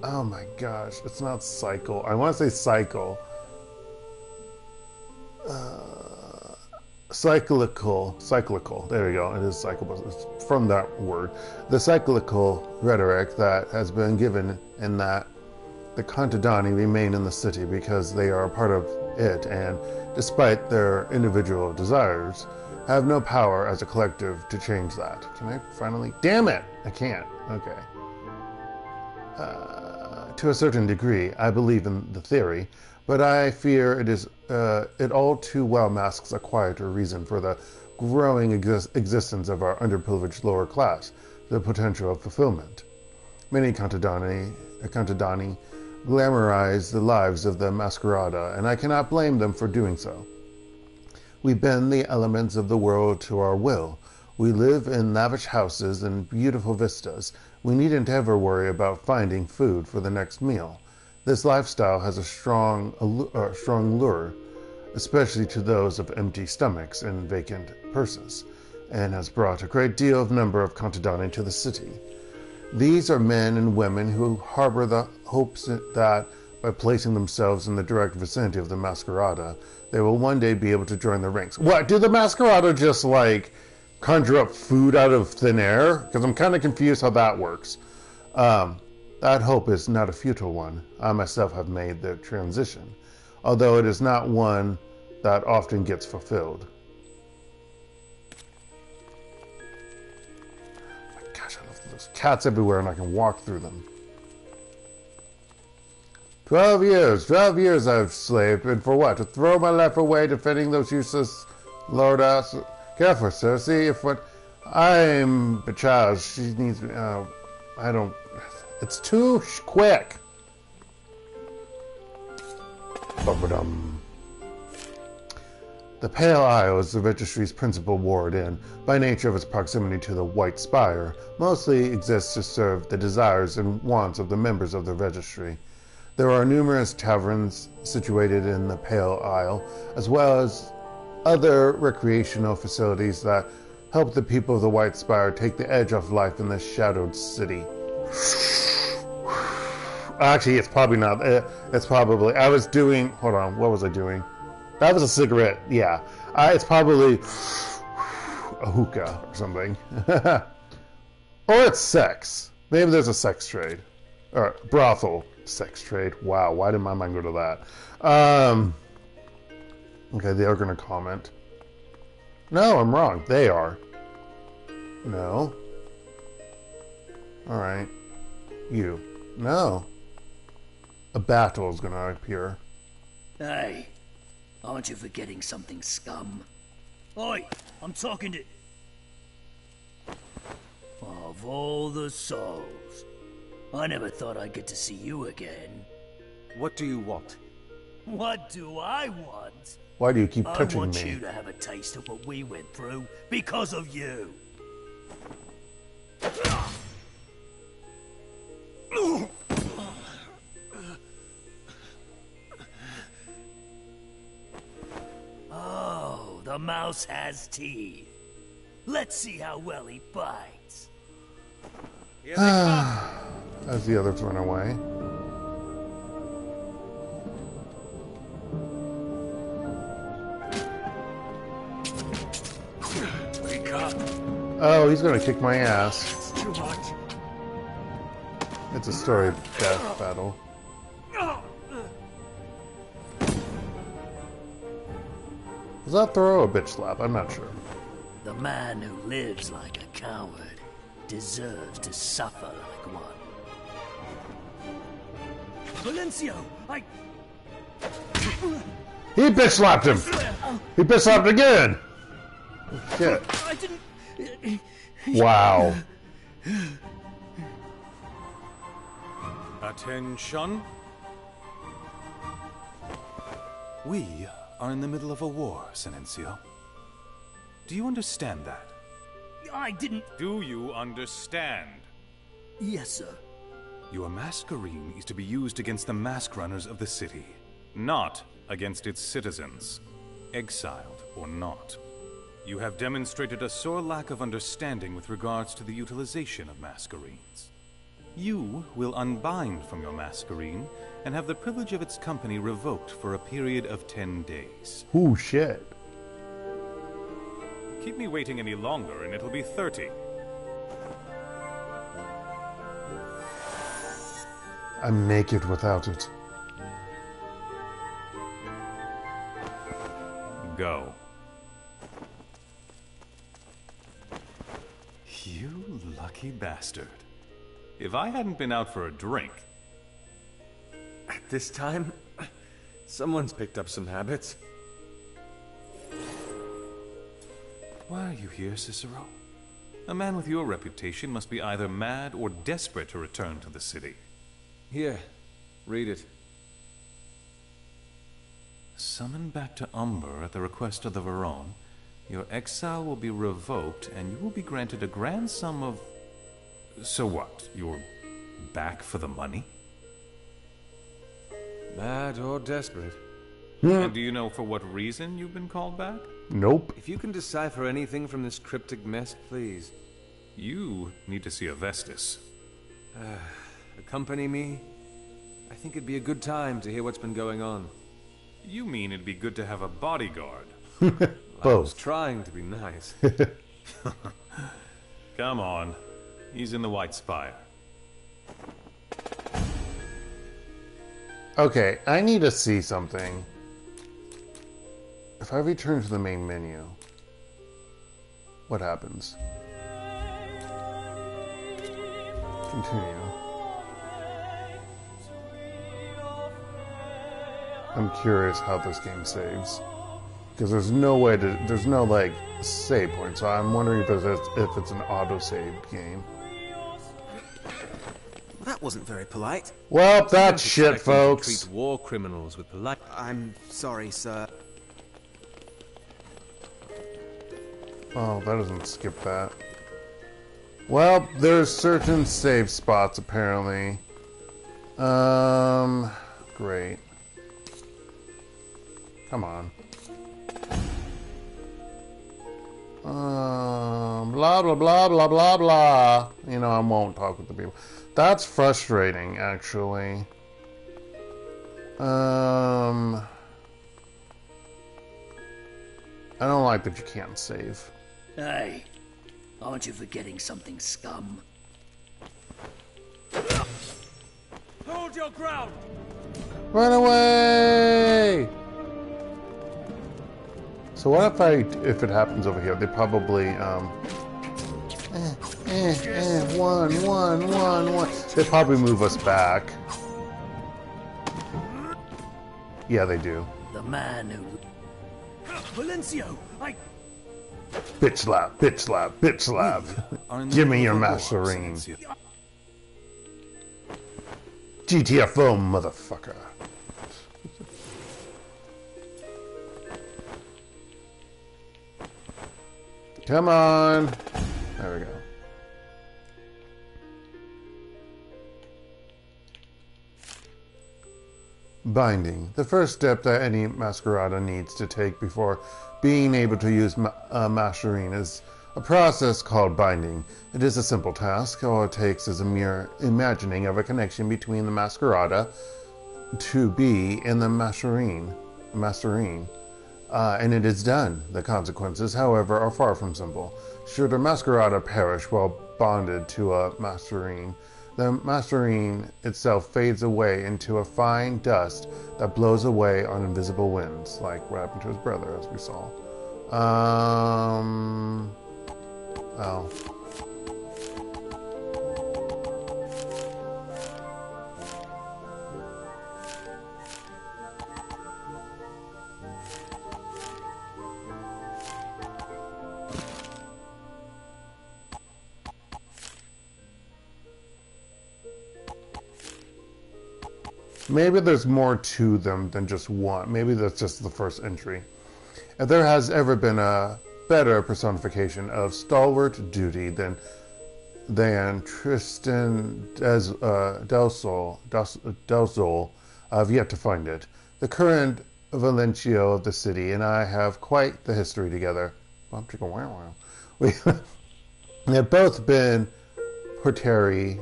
Oh my gosh, it's not cycle. I want to say cycle. Cyclical. There we go. It is cyclical. It's from that word. The cyclical rhetoric that has been given in that the Contadani remain in the city because they are a part of it, and despite their individual desires, have no power as a collective to change that. Can I finally? Damn it! I can't. Okay. To a certain degree, I believe in the theory, but I fear it all too well masks a quieter reason for the growing existence of our underprivileged lower class, the potential of fulfillment. Many Contadani glamorize the lives of the Masquerada, and I cannot blame them for doing so. We bend the elements of the world to our will. We live in lavish houses and beautiful vistas. We needn't ever worry about finding food for the next meal. This lifestyle has a strong lure, especially to those of empty stomachs and vacant purses, and has brought a great deal of number of Contadani to the city. These are men and women who harbor the hopes that, by placing themselves in the direct vicinity of the Masquerada, they will one day be able to join the ranks. What, do the Masquerada just, conjure up food out of thin air? Because I'm kind of confused how that works. That hope is not a futile one. I myself have made the transition, although it is not one that often gets fulfilled. Oh my gosh, there's cats everywhere and I can walk through them. 12 years I've slaved, and for what? To throw my life away defending those useless lord-ass... Careful, sir. See if what... I'm a child. She needs me... I don't... It's too quick. Bum-ba-dum. The Pale Isle is the registry's principal ward and, by nature of its proximity to the White Spire, mostly exists to serve the desires and wants of the members of the registry. There are numerous taverns situated in the Pale Isle, as well as other recreational facilities that help the people of the White Spire take the edge off life in this shadowed city. Actually, it's probably not. It's probably... I was doing... Hold on, what was I doing? That was a cigarette, yeah. It's probably a hookah or something. Or it's sex. Maybe there's a sex trade. Or brothel sex trade. Wow, why did my mind go to that? Okay, they are going to comment. No, I'm wrong. They are. No. Alright. You. No. A battle is going to appear. Hey, aren't you forgetting something, scum? Oi, I'm talking to... Of all the souls, I never thought I'd get to see you again. What do you want? What do I want? Why do you keep touching me? I want you to have a taste of what we went through because of you. Oh, the mouse has teeth. Let's see how well he bites. As the others run away. Wake up. Oh, he's gonna kick my ass. It's too much. It's a story death battle. Was that throw or a bitch slap? I'm not sure. The man who lives like a coward deserves to suffer like one. Valencio, He bitch slapped him! He bitch slapped again! Shit. I didn't... Wow. Attention. We are in the middle of a war, Silencio. Do you understand that? I didn't... Do you understand? Yes, sir. Your Masquerine is to be used against the mask runners of the city, not against its citizens, exiled or not. You have demonstrated a sore lack of understanding with regards to the utilization of Masquerines. You will unbind from your Masquerine and have the privilege of its company revoked for a period of 10 days. Ooh, shit. Keep me waiting any longer and it'll be 30. I'm naked without it. Go. You lucky bastard. If I hadn't been out for a drink... At this time, someone's picked up some habits. Why are you here, Cicero? A man with your reputation must be either mad or desperate to return to the city. Here, read it. Summoned back to Umber at the request of the Veron, your exile will be revoked and you will be granted a grand sum of... So what? You're back for the money? Mad or desperate. And do you know for what reason you've been called back? Nope. If you can decipher anything from this cryptic mess, please. You need to see a Vestus. Accompany me? I think it'd be a good time to hear what's been going on. You mean it'd be good to have a bodyguard? I was trying to be nice. Come on. He's in the White Spire. Okay, I need to see something. If I return to the main menu, what happens? Continue. I'm curious how this game saves. Because there's no way to, there's no like save point, so I'm wondering if it's an auto-save game. That wasn't very polite. Well, that's shit, folks. Treat war criminals with polite... I'm sorry, sir. Oh, that doesn't skip that. Well, there's certain save spots, apparently. great. Come on. Blah, blah, blah, blah, blah, blah. You know, I won't talk with the people. That's frustrating, actually. I don't like that you can't save. Hey, aren't you forgetting something, scum? Hold your ground! Run away! So what if it happens over here? They probably, one. They probably move us back. Yeah, they do. The man who... Valencio, Bitch slap, bitch slap, bitch slap. Give me your Mascherine. GTFO, motherfucker. Come on. There we go. Binding. The first step that any Masquerada needs to take before being able to use Mascherine is a process called binding. It is a simple task. All it takes is a mere imagining of a connection between the Masquerada to be and the Mascherine. And it is done. The consequences, however, are far from simple. Should a Masquerada perish while bonded to a Mascherine, the Mascherine itself fades away into a fine dust that blows away on invisible winds, like what happened to his brother, as we saw. Oh. Maybe there's more to them than just one. Maybe that's just the first entry. If there has ever been a better personification of stalwart duty than Tristan Del Sol, I've yet to find it. The current Valencio of the city and I have quite the history together. We have both been porteri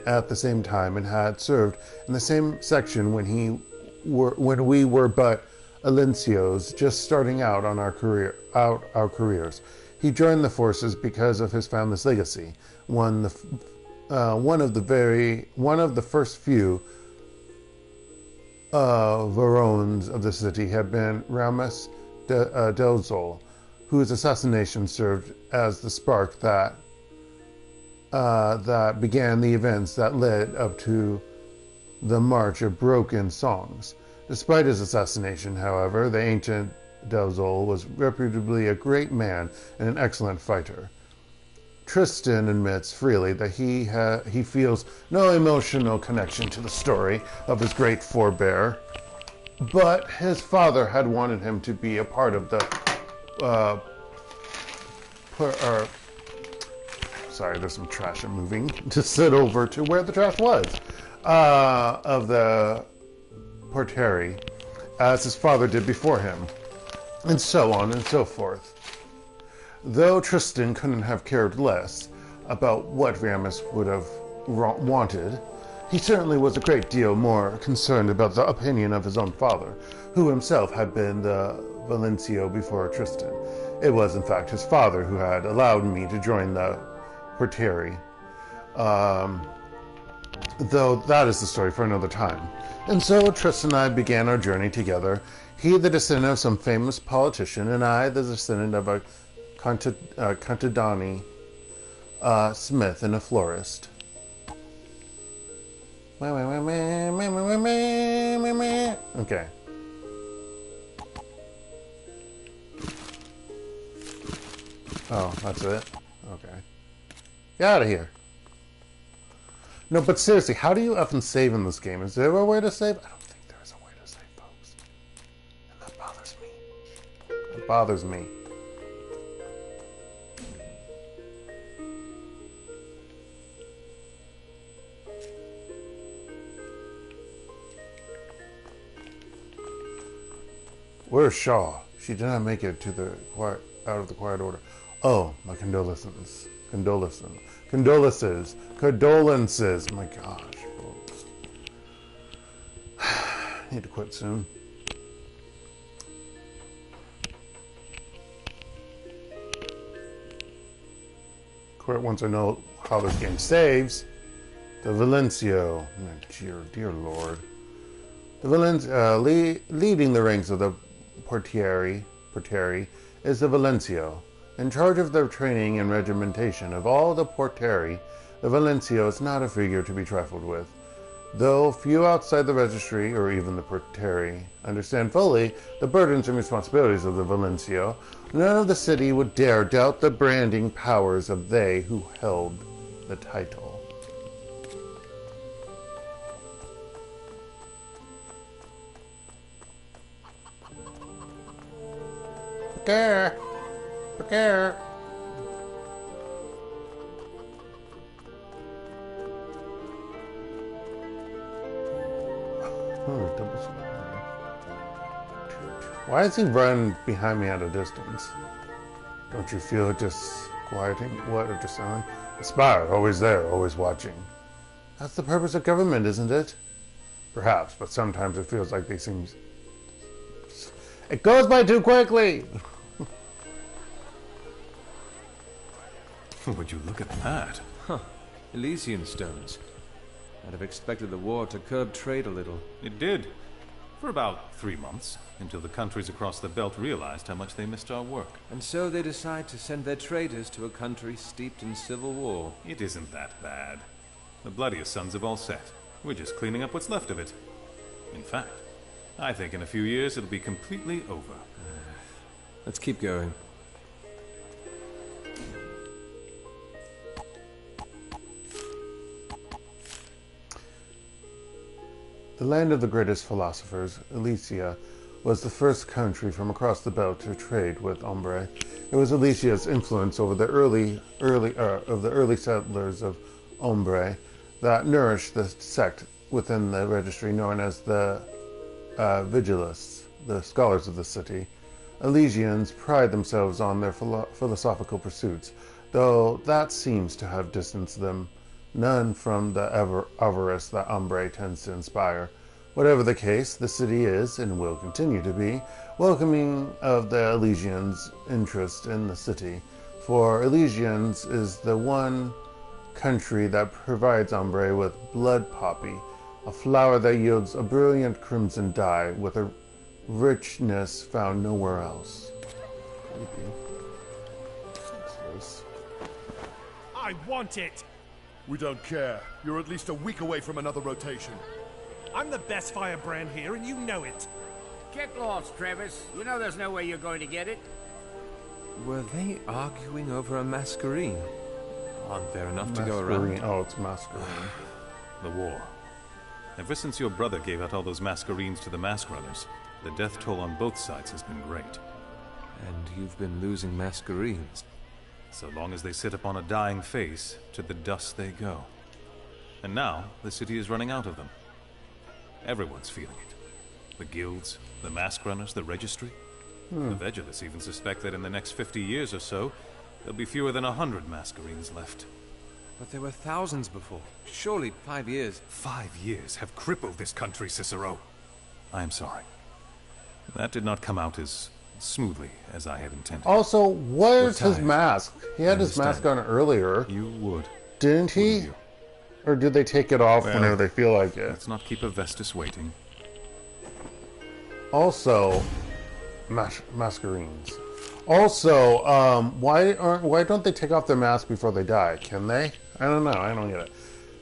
at the same time and had served in the same section when we were but Alencios, just starting out on our careers. He joined the forces because of his family's legacy. One of the first few Varones of the city had been Ramus del Sol, whose assassination served as the spark that began the events that led up to the March of Broken Songs. Despite his assassination, however, the ancient Del Sol was reputably a great man and an excellent fighter. Tristan admits freely that he feels no emotional connection to the story of his great forebear, but his father had wanted him to be a part of the sorry, there's some trash I'm moving to sit over to where the trash was, of the porteri, as his father did before him, and so on and so forth. Though Tristan couldn't have cared less about what Ramus would have wanted, he certainly was a great deal more concerned about the opinion of his own father, who himself had been the Valencio before Tristan. It was, in fact, his father who had allowed me to join the porteri, though that is the story for another time. And so Tristan and I began our journey together, he the descendant of some famous politician, and I the descendant of a Contadani smith and a florist. Okay. Oh, that's it? Okay. Get out of here. No, but seriously, how do you often save in this game? Is there a way to save? I don't think there is a way to save, folks. And that bothers me. It bothers me. Where's Shaw? She did not make it to the out of the quiet order. Oh, my condolences. Condolences. My gosh, folks. I need to quit soon. Quit once I know how this game saves. The Valencio. Dear Lord. The leading the ranks of the Portieri is the Valencio. In charge of the training and regimentation of all the Portieri, the Valencio is not a figure to be trifled with. Though few outside the registry, or even the Portieri, understand fully the burdens and responsibilities of the Valencio, none of the city would dare doubt the branding powers of they who held the title. Prepare. Why does he run behind me at a distance? Don't you feel it just quieting? What? Or just sounding? A spy, always there, always watching. That's the purpose of government, isn't it? Perhaps, but sometimes it feels like these things... It goes by too quickly! Would you look at that? Huh. Elysian stones. I'd have expected the war to curb trade a little. It did. For about 3 months, until the countries across the belt realized how much they missed our work. And so they decide to send their traders to a country steeped in civil war. It isn't that bad. The bloodiest sons have all set. We're just cleaning up what's left of it. In fact, I think in a few years it'll be completely over. Let's keep going. The land of the greatest philosophers, Elysia, was the first country from across the belt to trade with Ombre. It was Elysia's influence over the early settlers of Ombre that nourished the sect within the registry known as the Vigilists, the scholars of the city. Elysians pride themselves on their philosophical pursuits, though that seems to have distanced them none from the avarice that Ombre tends to inspire. Whatever the case, the city is, and will continue to be, welcoming of the Elysians' interest in the city, for Elysians is the one country that provides Ombre with blood poppy, a flower that yields a brilliant crimson dye with a richness found nowhere else. Creepy. I want it! We don't care. You're at least a week away from another rotation. I'm the best firebrand here, and you know it. Get lost, Travis. You know there's no way you're going to get it. Were they arguing over a Masquerine? Aren't there enough to go around? Oh, it's Masquerine. The war. Ever since your brother gave out all those Mascherines to the Mask Runners, the death toll on both sides has been great. And you've been losing Mascherines. So long as they sit upon a dying face, to the dust they go. And now, the city is running out of them. Everyone's feeling it. The guilds, the Mask Runners, the Registry. The Vigilists even suspect that in the next 50 years or so, there'll be fewer than 100 Mascherines left. But there were thousands before. Surely 5 years. 5 years have crippled this country, Cicero. I am sorry. That did not come out as smoothly as I had intended. Also, where's his mask? He had his mask on earlier. You would. Didn't he? Or did they take it off whenever they feel like it? Let's not keep a Vestus waiting. Also, Mascherines. Also, why don't they take off their mask before they die? Can they? I don't know. I don't get it.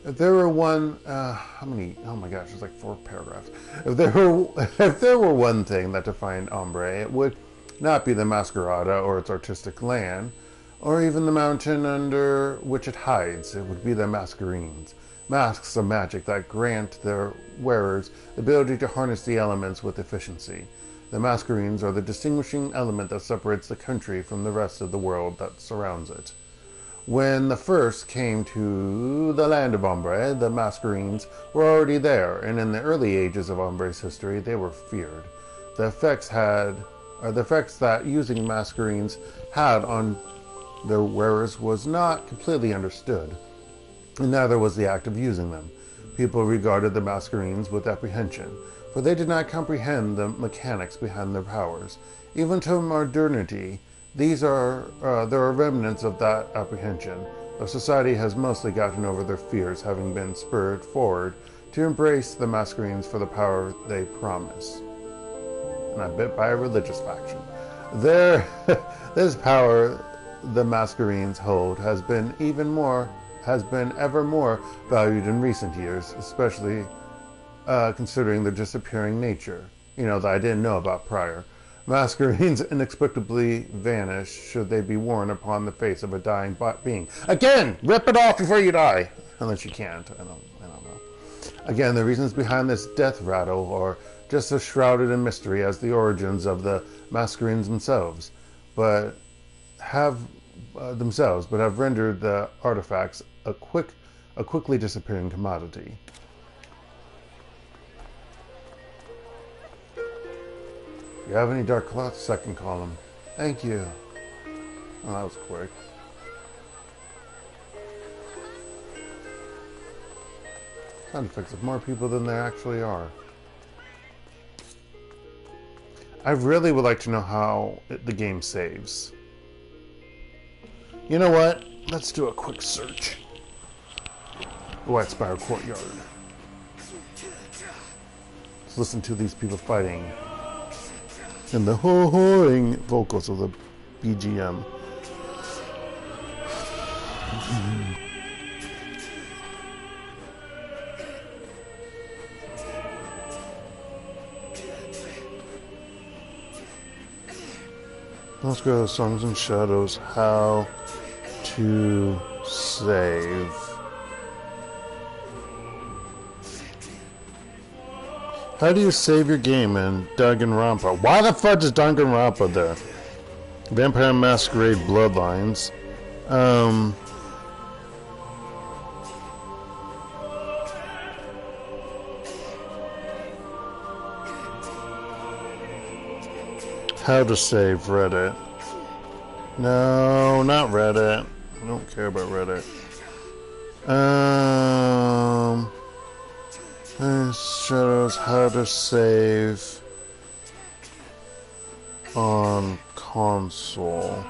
If there were one, how many? Oh my gosh, there's like 4 paragraphs. If there were one thing that defined Ombre, it would not be the Masquerada or its artistic land, or even the mountain under which it hides. It would be the Mascherines, masks of magic that grant their wearers the ability to harness the elements with efficiency. The Mascherines are the distinguishing element that separates the country from the rest of the world that surrounds it. When the first came to the land of Ombre, the Mascherines were already there, and in the early ages of Ombre's history, they were feared. the effects that using Mascherines had on their wearers was not completely understood, and neither was the act of using them. People regarded the Mascherines with apprehension, for they did not comprehend the mechanics behind their powers. Even to modernity, there are remnants of that apprehension, though society has mostly gotten over their fears, having been spurred forward to embrace the Mascherines for the power they promise. And I bet by a religious faction. This power the Mascherines hold has been ever more valued in recent years, especially considering their disappearing nature, that I didn't know about prior. Mascherines inexplicably vanish should they be worn upon the face of a dying being. Again, rip it off before you die! Unless you can't, I don't know. Again, the reasons behind this death rattle are just as shrouded in mystery as the origins of the Mascherines themselves, but have rendered the artifacts a quickly disappearing commodity. You have any dark cloths? Second column. Thank you. Oh, that was quick. Sound effects of more people than there actually are. I really would like to know how the game saves. You know what? Let's do a quick search. White Spire Courtyard. Let's listen to these people fighting. And the ho-hoing vocals of the BGM. Let's go to Songs and Shadows. How to save. How do you save your game in Danganronpa? Why the fuck is Danganronpa there? Vampire Masquerade Bloodlines. How to save Reddit. No, not Reddit. I don't care about Reddit. Shadows, how to save on console.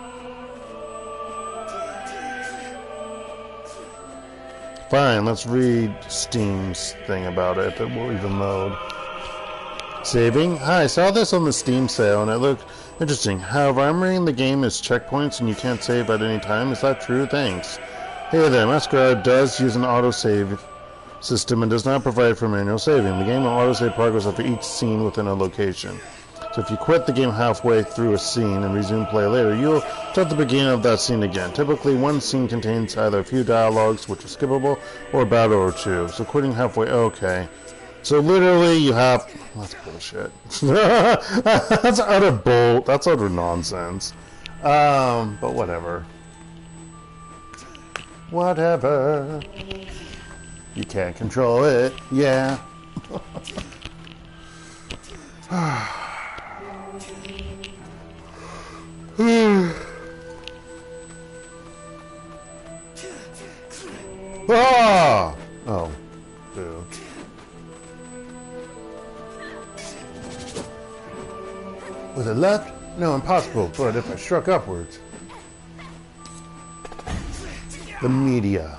Fine, let's read Steam's thing about it that will even load. Saving? Hi, I saw this on the Steam sale and it looked interesting. However, I'm reading the game as checkpoints and you can't save at any time. Is that true? Thanks. Hey there, Masquerada does use an autosave system and does not provide for manual saving. The game will autosave progress after each scene within a location. So if you quit the game halfway through a scene and resume play later, you'll start the beginning of that scene again. Typically, one scene contains either a few dialogues, which are skippable, or a battle or two. So quitting halfway, okay. So literally you have... That's bullshit. That's utter bull. That's utter nonsense. But whatever. Whatever. You can't control it. Yeah. Ah! Oh. Boo. Was it left? No, impossible, but if I struck upwards. The media.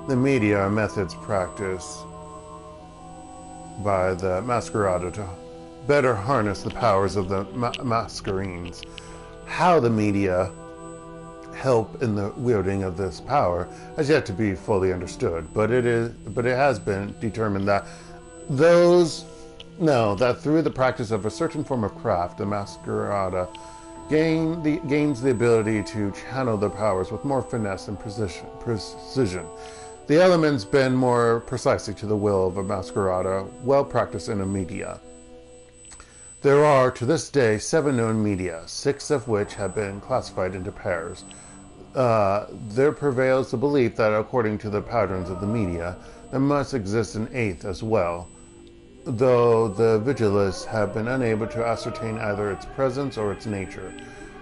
The media are methods practiced by the Masquerada to better harness the powers of the Mascherines. How the media help in the wielding of this power has yet to be fully understood, but it has been determined that that through the practice of a certain form of craft, the Masquerada gains the ability to channel their powers with more finesse and precision. The elements bend more precisely to the will of a Masquerada, well practiced in a media. There are, to this day, 7 known media, 6 of which have been classified into pairs. There prevails the belief that according to the patterns of the media, there must exist an 8th as well, though the vigilists have been unable to ascertain either its presence or its nature.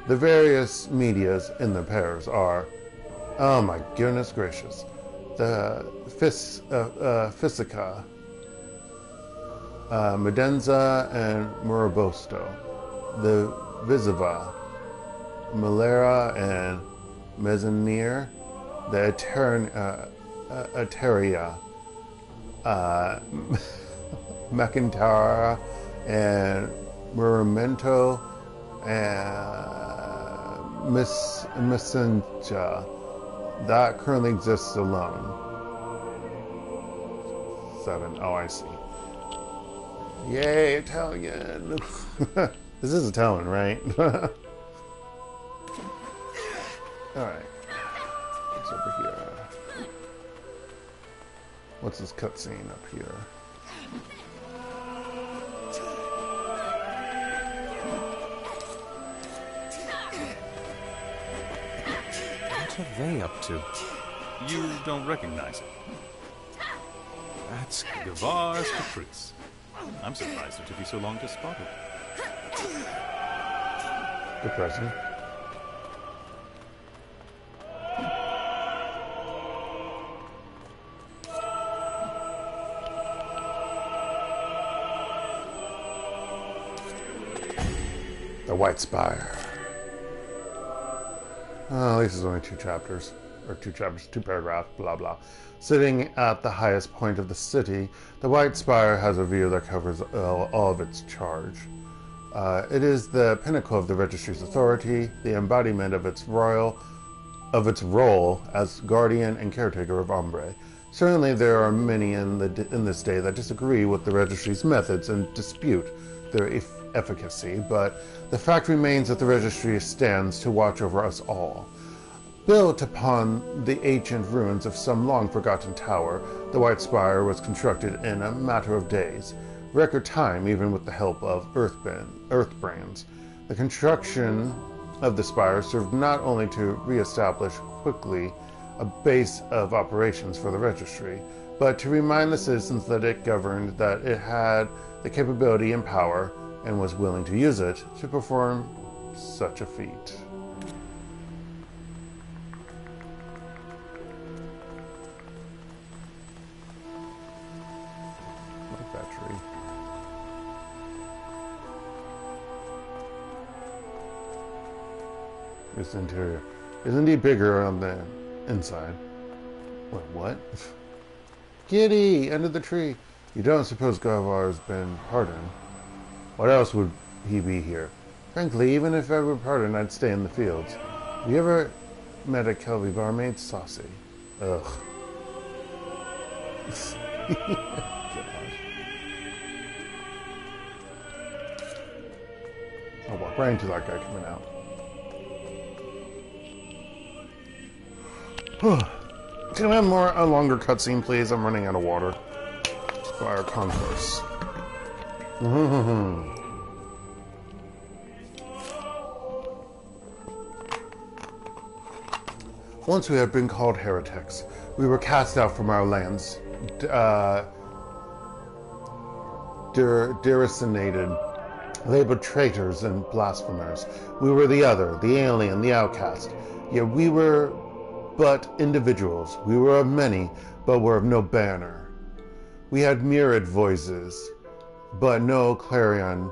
The various medias in the pairs are, oh my goodness gracious, the Fisica, Medenza and Murabosto, the Visiva, Malera and Mezzanir, the Eteria, McIntyre and Muramento and Messenja. That currently exists alone. 7. Oh, I see. Yay, Italian! This is Italian, right? Alright. What's over here? What's this cutscene up here? What are they up to? You don't recognize it. That's Gavar's caprice. I'm surprised it took you so long to spot it. Depressing. The White Spire. Oh, at least it's only 2 chapters. Or 2 chapters, 2 paragraphs, blah blah. Sitting at the highest point of the city, the White Spire has a view that covers all of its charge. It is the pinnacle of the Registry's authority, the embodiment of its role as guardian and caretaker of Ombre. Certainly there are many in this day that disagree with the Registry's methods and dispute their efficacy, but the fact remains that the Registry stands to watch over us all. Built upon the ancient ruins of some long-forgotten tower, the White Spire was constructed in a matter of days, record time even with the help of earthbrands. The construction of the spire served not only to re-establish quickly a base of operations for the Registry, but to remind the citizens that it governed, that it had the capability and power, and was willing to use it to perform such a feat. This interior is indeed bigger on the inside. Wait, what? Kitty, under the tree. You don't suppose Gavar's been pardoned? What else would he be here? Frankly, even if I were pardoned, I'd stay in the fields. Have you ever met a Kelvy barmaid? Saucy. Ugh. I'll walk right into that guy coming out. Can I have a longer cutscene, please? I'm running out of water. Fire concourse. Once we had been called heretics. We were cast out from our lands, deracinated, labeled traitors and blasphemers. We were the other, the alien, the outcast. Yet we were but individuals. We were of many, but were of no banner. We had myriad voices, but no clarion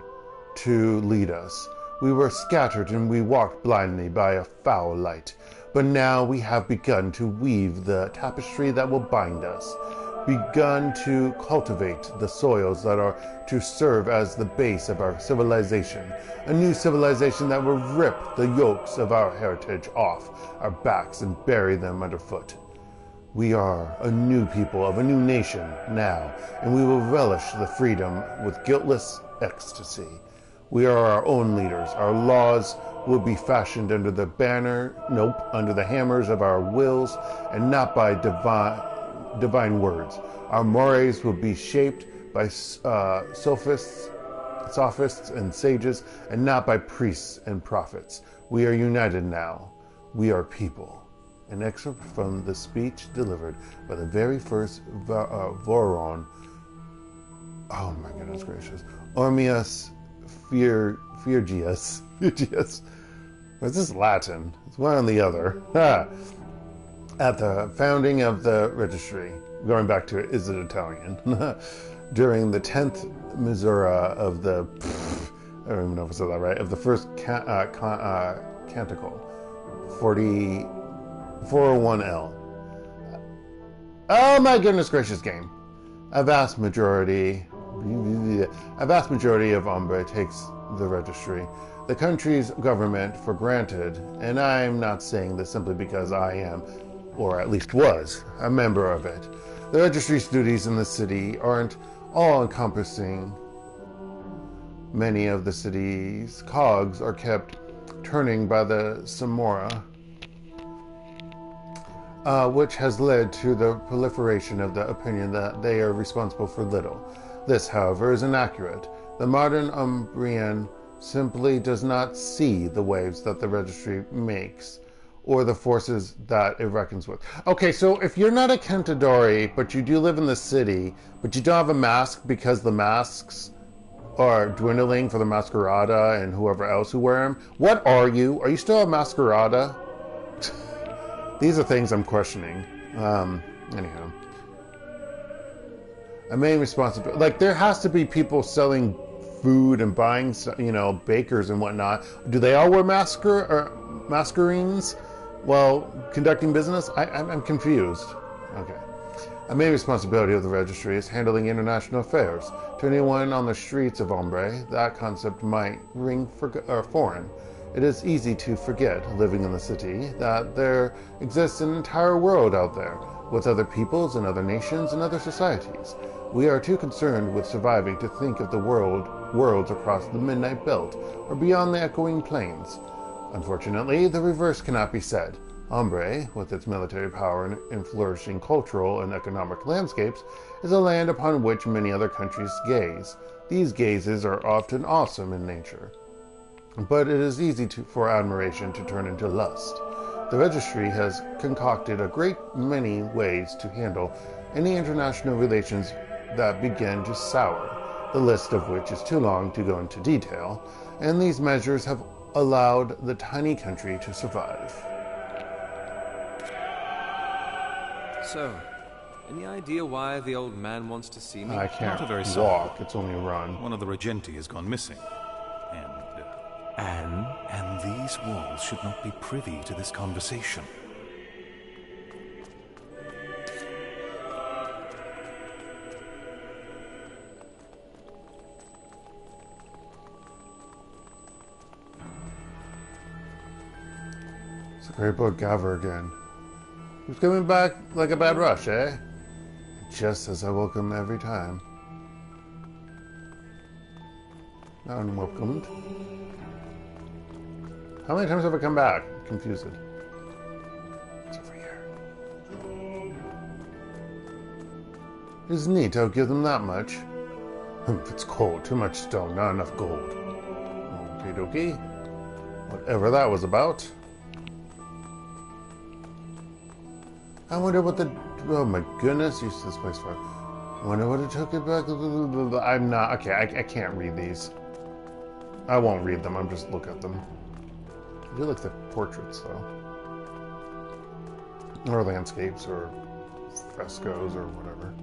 to lead us. We were scattered and we walked blindly by a foul light. But now we have begun to weave the tapestry that will bind us, begun to cultivate the soils that are to serve as the base of our civilization, a new civilization that will rip the yokes of our heritage off our backs and bury them underfoot. We are a new people of a new nation now, and we will relish the freedom with guiltless ecstasy. We are our own leaders. Our laws will be fashioned under the under the hammers of our wills, and not by divine words. Our mores will be shaped by sophists and sages, and not by priests and prophets. We are united now. We are people. An excerpt from the speech delivered by the very first Voron Oh my goodness gracious. Ormius Furgius. Is this Latin? It's one or the other. At the founding of the registry, going back to it, is it Italian? During the 10th Misura of the, I don't even know if I said that right, of the first canticle, 401L. Oh my goodness gracious game. A vast majority of Ombre takes the registry, the country's government, for granted, and I'm not saying this simply because I am, or at least was, a member of it. The registry's duties in the city aren't all-encompassing. Many of the city's cogs are kept turning by the Samora, which has led to the proliferation of the opinion that they are responsible for little. This, however, is inaccurate. The modern Ombrian simply does not see the waves that the registry makes, or the forces that it reckons with. Okay, so if you're not a Contadani, but you do live in the city, but you don't have a mask because the masks are dwindling for the Masquerada and whoever else who wear them, what are you? Are you still a Masquerada? These are things I'm questioning. Anyhow. A main responsibility. Like, there has to be people selling food and buying, bakers and whatnot. Do they all wear Mascherines while conducting business? I'm confused. Okay. A main responsibility of the registry is handling international affairs. To anyone on the streets of Ombre, that concept might ring foreign. It is easy to forget, living in the city, that there exists an entire world out there, with other peoples and other nations and other societies. We are too concerned with surviving to think of the worlds across the Midnight Belt, or beyond the echoing plains. Unfortunately, the reverse cannot be said. Ombre, with its military power and flourishing cultural and economic landscapes, is a land upon which many other countries gaze. These gazes are often awesome in nature, but it is easy for admiration to turn into lust. The registry has concocted a great many ways to handle any international relations that begin to sour, the list of which is too long to go into detail, and these measures have allowed the tiny country to survive. So, any idea why the old man wants to see me? I can't Not a very walk, it's only a run. One of the Regenti has gone missing. And these walls should not be privy to this conversation. It's a great book, Gavar again. He's coming back like a bad rush, eh? Just as I welcome every time. Unwelcomed. How many times have I come back? I'm confused. It's over here. It's neat, I'll give them that much. If it's cold, too much stone, not enough gold. Okie dokie. Whatever that was about. I wonder what the... Oh my goodness, use this place for... I wonder what it took it back... I'm not... Okay, I can't read these. I won't read them, I'm just look at them. I do like the portraits, though. Or landscapes, or frescoes, or whatever.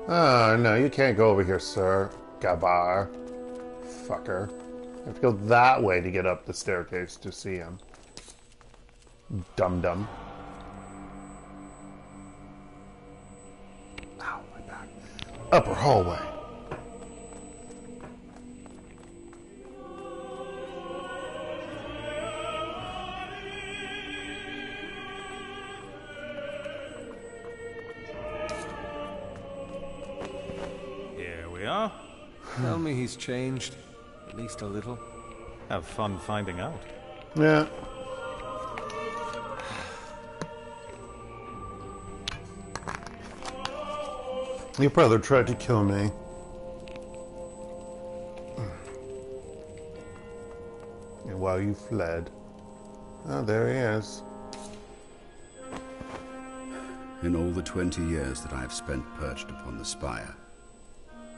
Oh, no, you can't go over here, sir. Gavar. Fucker. You have to go that way to get up the staircase to see him. Dum-dum. Ow, my back. Upper hallway. Here we are. Tell me he's changed. At least a little. Have fun finding out. Yeah. Your brother tried to kill me. while you fled. Oh, there he is. In all the 20 years that I have spent perched upon the spire,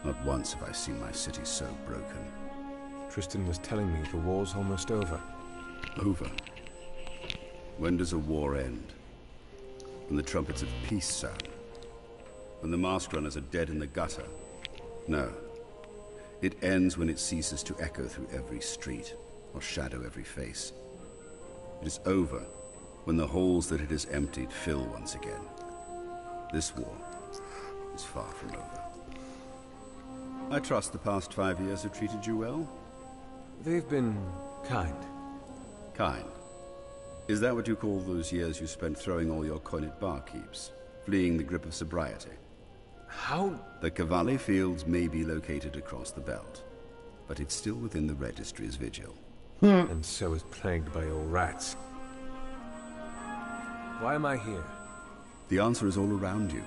not once have I seen my city so broken. Tristan was telling me the war's almost over. Over? When does a war end? When the trumpets of peace sound? When the mask runners are dead in the gutter? No. It ends when it ceases to echo through every street, or shadow every face. It is over when the halls that it has emptied fill once again. This war is far from over. I trust the past 5 years have treated you well? They've been kind. Kind? Is that what you call those years you spent throwing all your coin at barkeeps, fleeing the grip of sobriety? How? The Cavalli Fields may be located across the belt, but it's still within the registry's vigil. And so is plagued by your rats. Why am I here? The answer is all around you.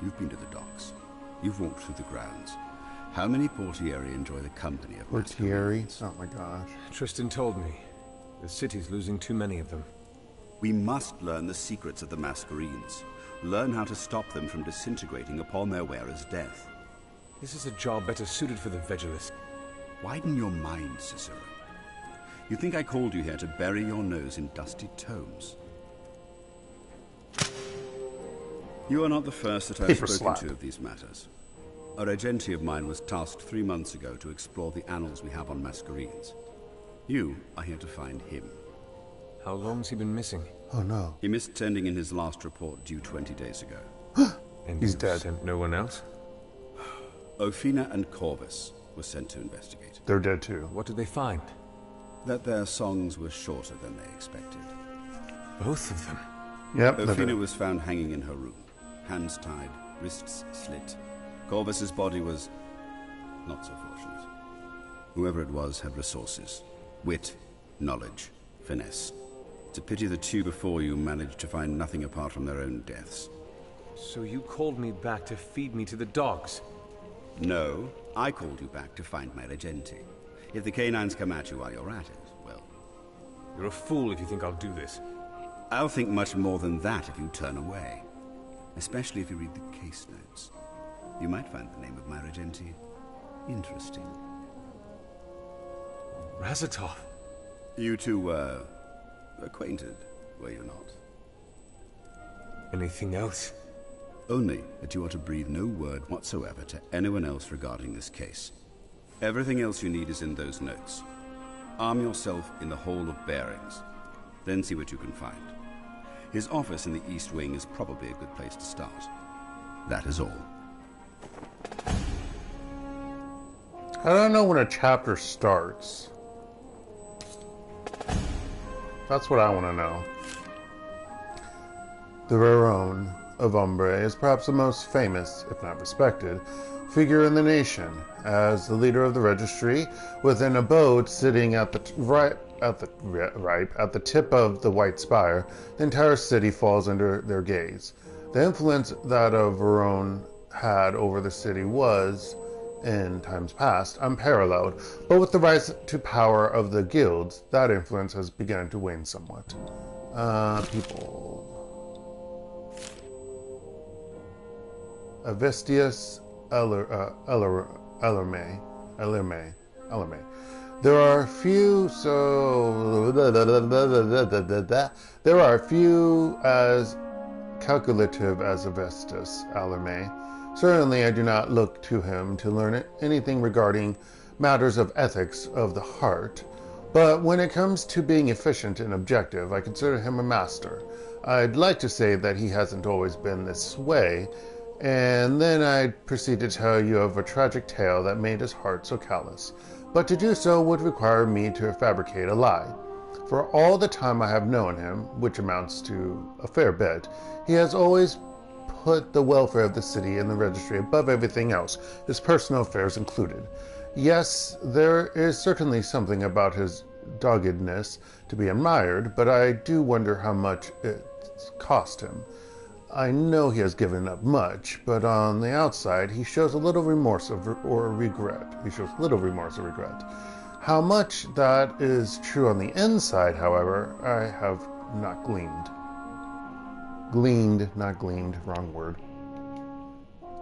You've been to the docks. You've walked through the grounds. How many portieri enjoy the company of Portieri? Oh my gosh. Tristan told me. The city's losing too many of them. We must learn the secrets of the Mascherines. Learn how to stop them from disintegrating upon their wearer's death. This is a job better suited for the Vigilists. Widen your mind, Cicero. You think I called you here to bury your nose in dusty tomes? You are not the first that I've spoken to of these matters. A regente of mine was tasked 3 months ago to explore the annals we have on Mascherines. You are here to find him. How long's he been missing? Oh no. He missed sending in his last report due 20 days ago. And he's dead. Sent no one else? Ophina and Corvus were sent to investigate. They're dead too. What did they find? That their songs were shorter than they expected. Both of them? Yep. Ophina was found hanging in her room. Hands tied, wrists slit. Corvus's body was not so fortunate. Whoever it was had resources. Wit, knowledge, finesse. It's a pity the two before you managed to find nothing apart from their own deaths. So you called me back to feed me to the dogs? No, I called you back to find my regente. If the canines come at you while you're at it, well... You're a fool if you think I'll do this. I'll think much more than that if you turn away. Especially if you read the case notes. You might find the name of my regente interesting. Razitof. You two were acquainted, were you not? Anything else? Only that you are to breathe no word whatsoever to anyone else regarding this case. Everything else you need is in those notes. Arm yourself in the Hall of Bearings. Then see what you can find. His office in the East Wing is probably a good place to start. That is all. I don't know when a chapter starts. That's what I want to know. The Baron of Ombre is perhaps the most famous, if not respected, figure in the nation. As the leader of the registry, with an abode sitting at the tip of the White Spire, the entire city falls under their gaze. The influence that a Baron had over the city was, in times past, unparalleled, but with the rise to power of the guilds, that influence has begun to wane somewhat. People. Avestius Ellerme. There are few There are few as calculative as Avestus Ellerme. Certainly I do not look to him to learn anything regarding matters of ethics of the heart, but when it comes to being efficient and objective, I consider him a master. I'd like to say that he hasn't always been this way, and then I'd proceed to tell you of a tragic tale that made his heart so callous. But to do so would require me to fabricate a lie. For all the time I have known him, which amounts to a fair bit, he has always put the welfare of the city and the registry above everything else, his personal affairs included. Yes, there is certainly something about his doggedness to be admired, but I do wonder how much it's cost him. I know he has given up much, but on the outside he shows a little remorse or regret. How much that is true on the inside, however, I have not gleaned. Gleaned, not gleaned, wrong word.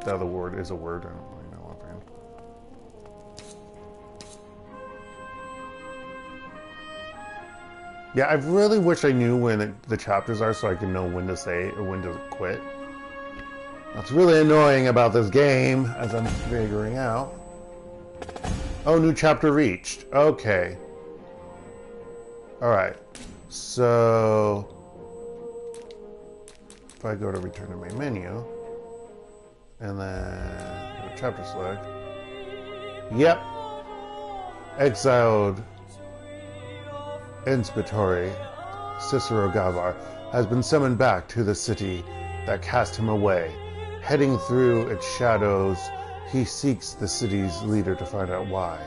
The other word is a word, I don't really know offhand. Yeah, I really wish I knew when the chapters are so I can know when to say or when to quit. That's really annoying about this game, as I'm figuring out. Oh, new chapter reached. Okay. Alright. So... if I go to return to main menu, and then go to chapter select. Yep. Exiled Inspector Cicero Gavar has been summoned back to the city that cast him away. Heading through its shadows, he seeks the city's leader to find out why.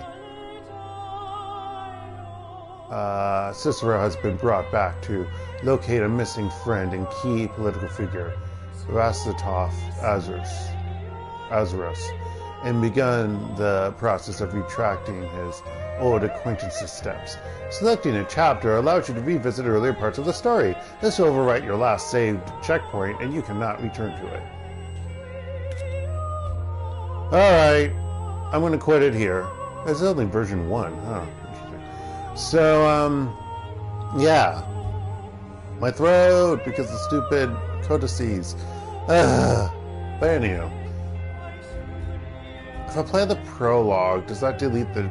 Cicero has been brought back to locate a missing friend and key political figure, Razitof Azrus, and begun the process of retracting his old acquaintance's steps. Selecting a chapter allows you to revisit earlier parts of the story. This will overwrite your last saved checkpoint, and you cannot return to it. Alright, I'm going to quit it here. It's only version 1, huh? So, yeah. My throat, because of stupid codices. But anyhow. If I play the prologue, does that delete the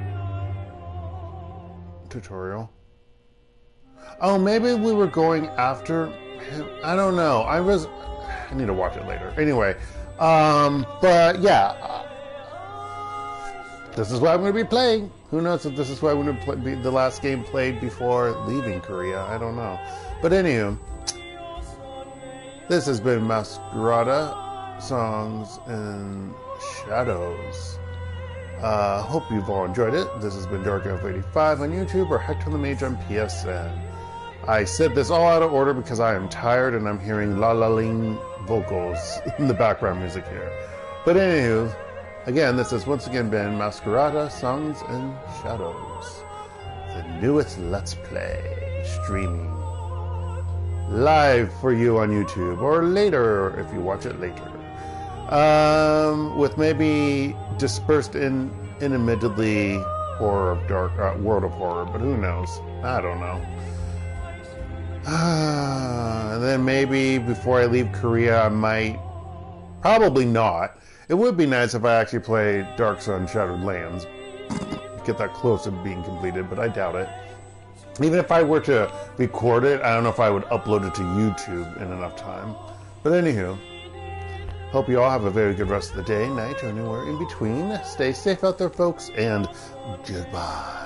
tutorial? Oh, maybe we were going after him. I don't know. I need to watch it later. Anyway, but yeah. This is what I'm going to be playing. Who knows if this is what I'm going to be the last game played before leaving Korea. I don't know. But anywho, this has been Masquerada Songs and Shadows. Hope you've all enjoyed it. This has been DarkElf85 on YouTube or HektontheMage on PSN. I said this all out of order because I am tired and I'm hearing la-la-ling vocals in the background music here. But anywho, again, this has once again been Masquerada Songs and Shadows, the newest Let's Play, streaming live for you on YouTube, or later if you watch it later. With maybe dispersed intermittently horror of dark, World of Horror, but who knows? I don't know. And then maybe before I leave Korea, I might, probably not. It would be nice if I actually played Dark Sun Shattered Lands. Get that close to being completed, but I doubt it. Even if I were to record it, I don't know if I would upload it to YouTube in enough time. But anywho, hope you all have a very good rest of the day, night, or anywhere in between. Stay safe out there, folks, and goodbye.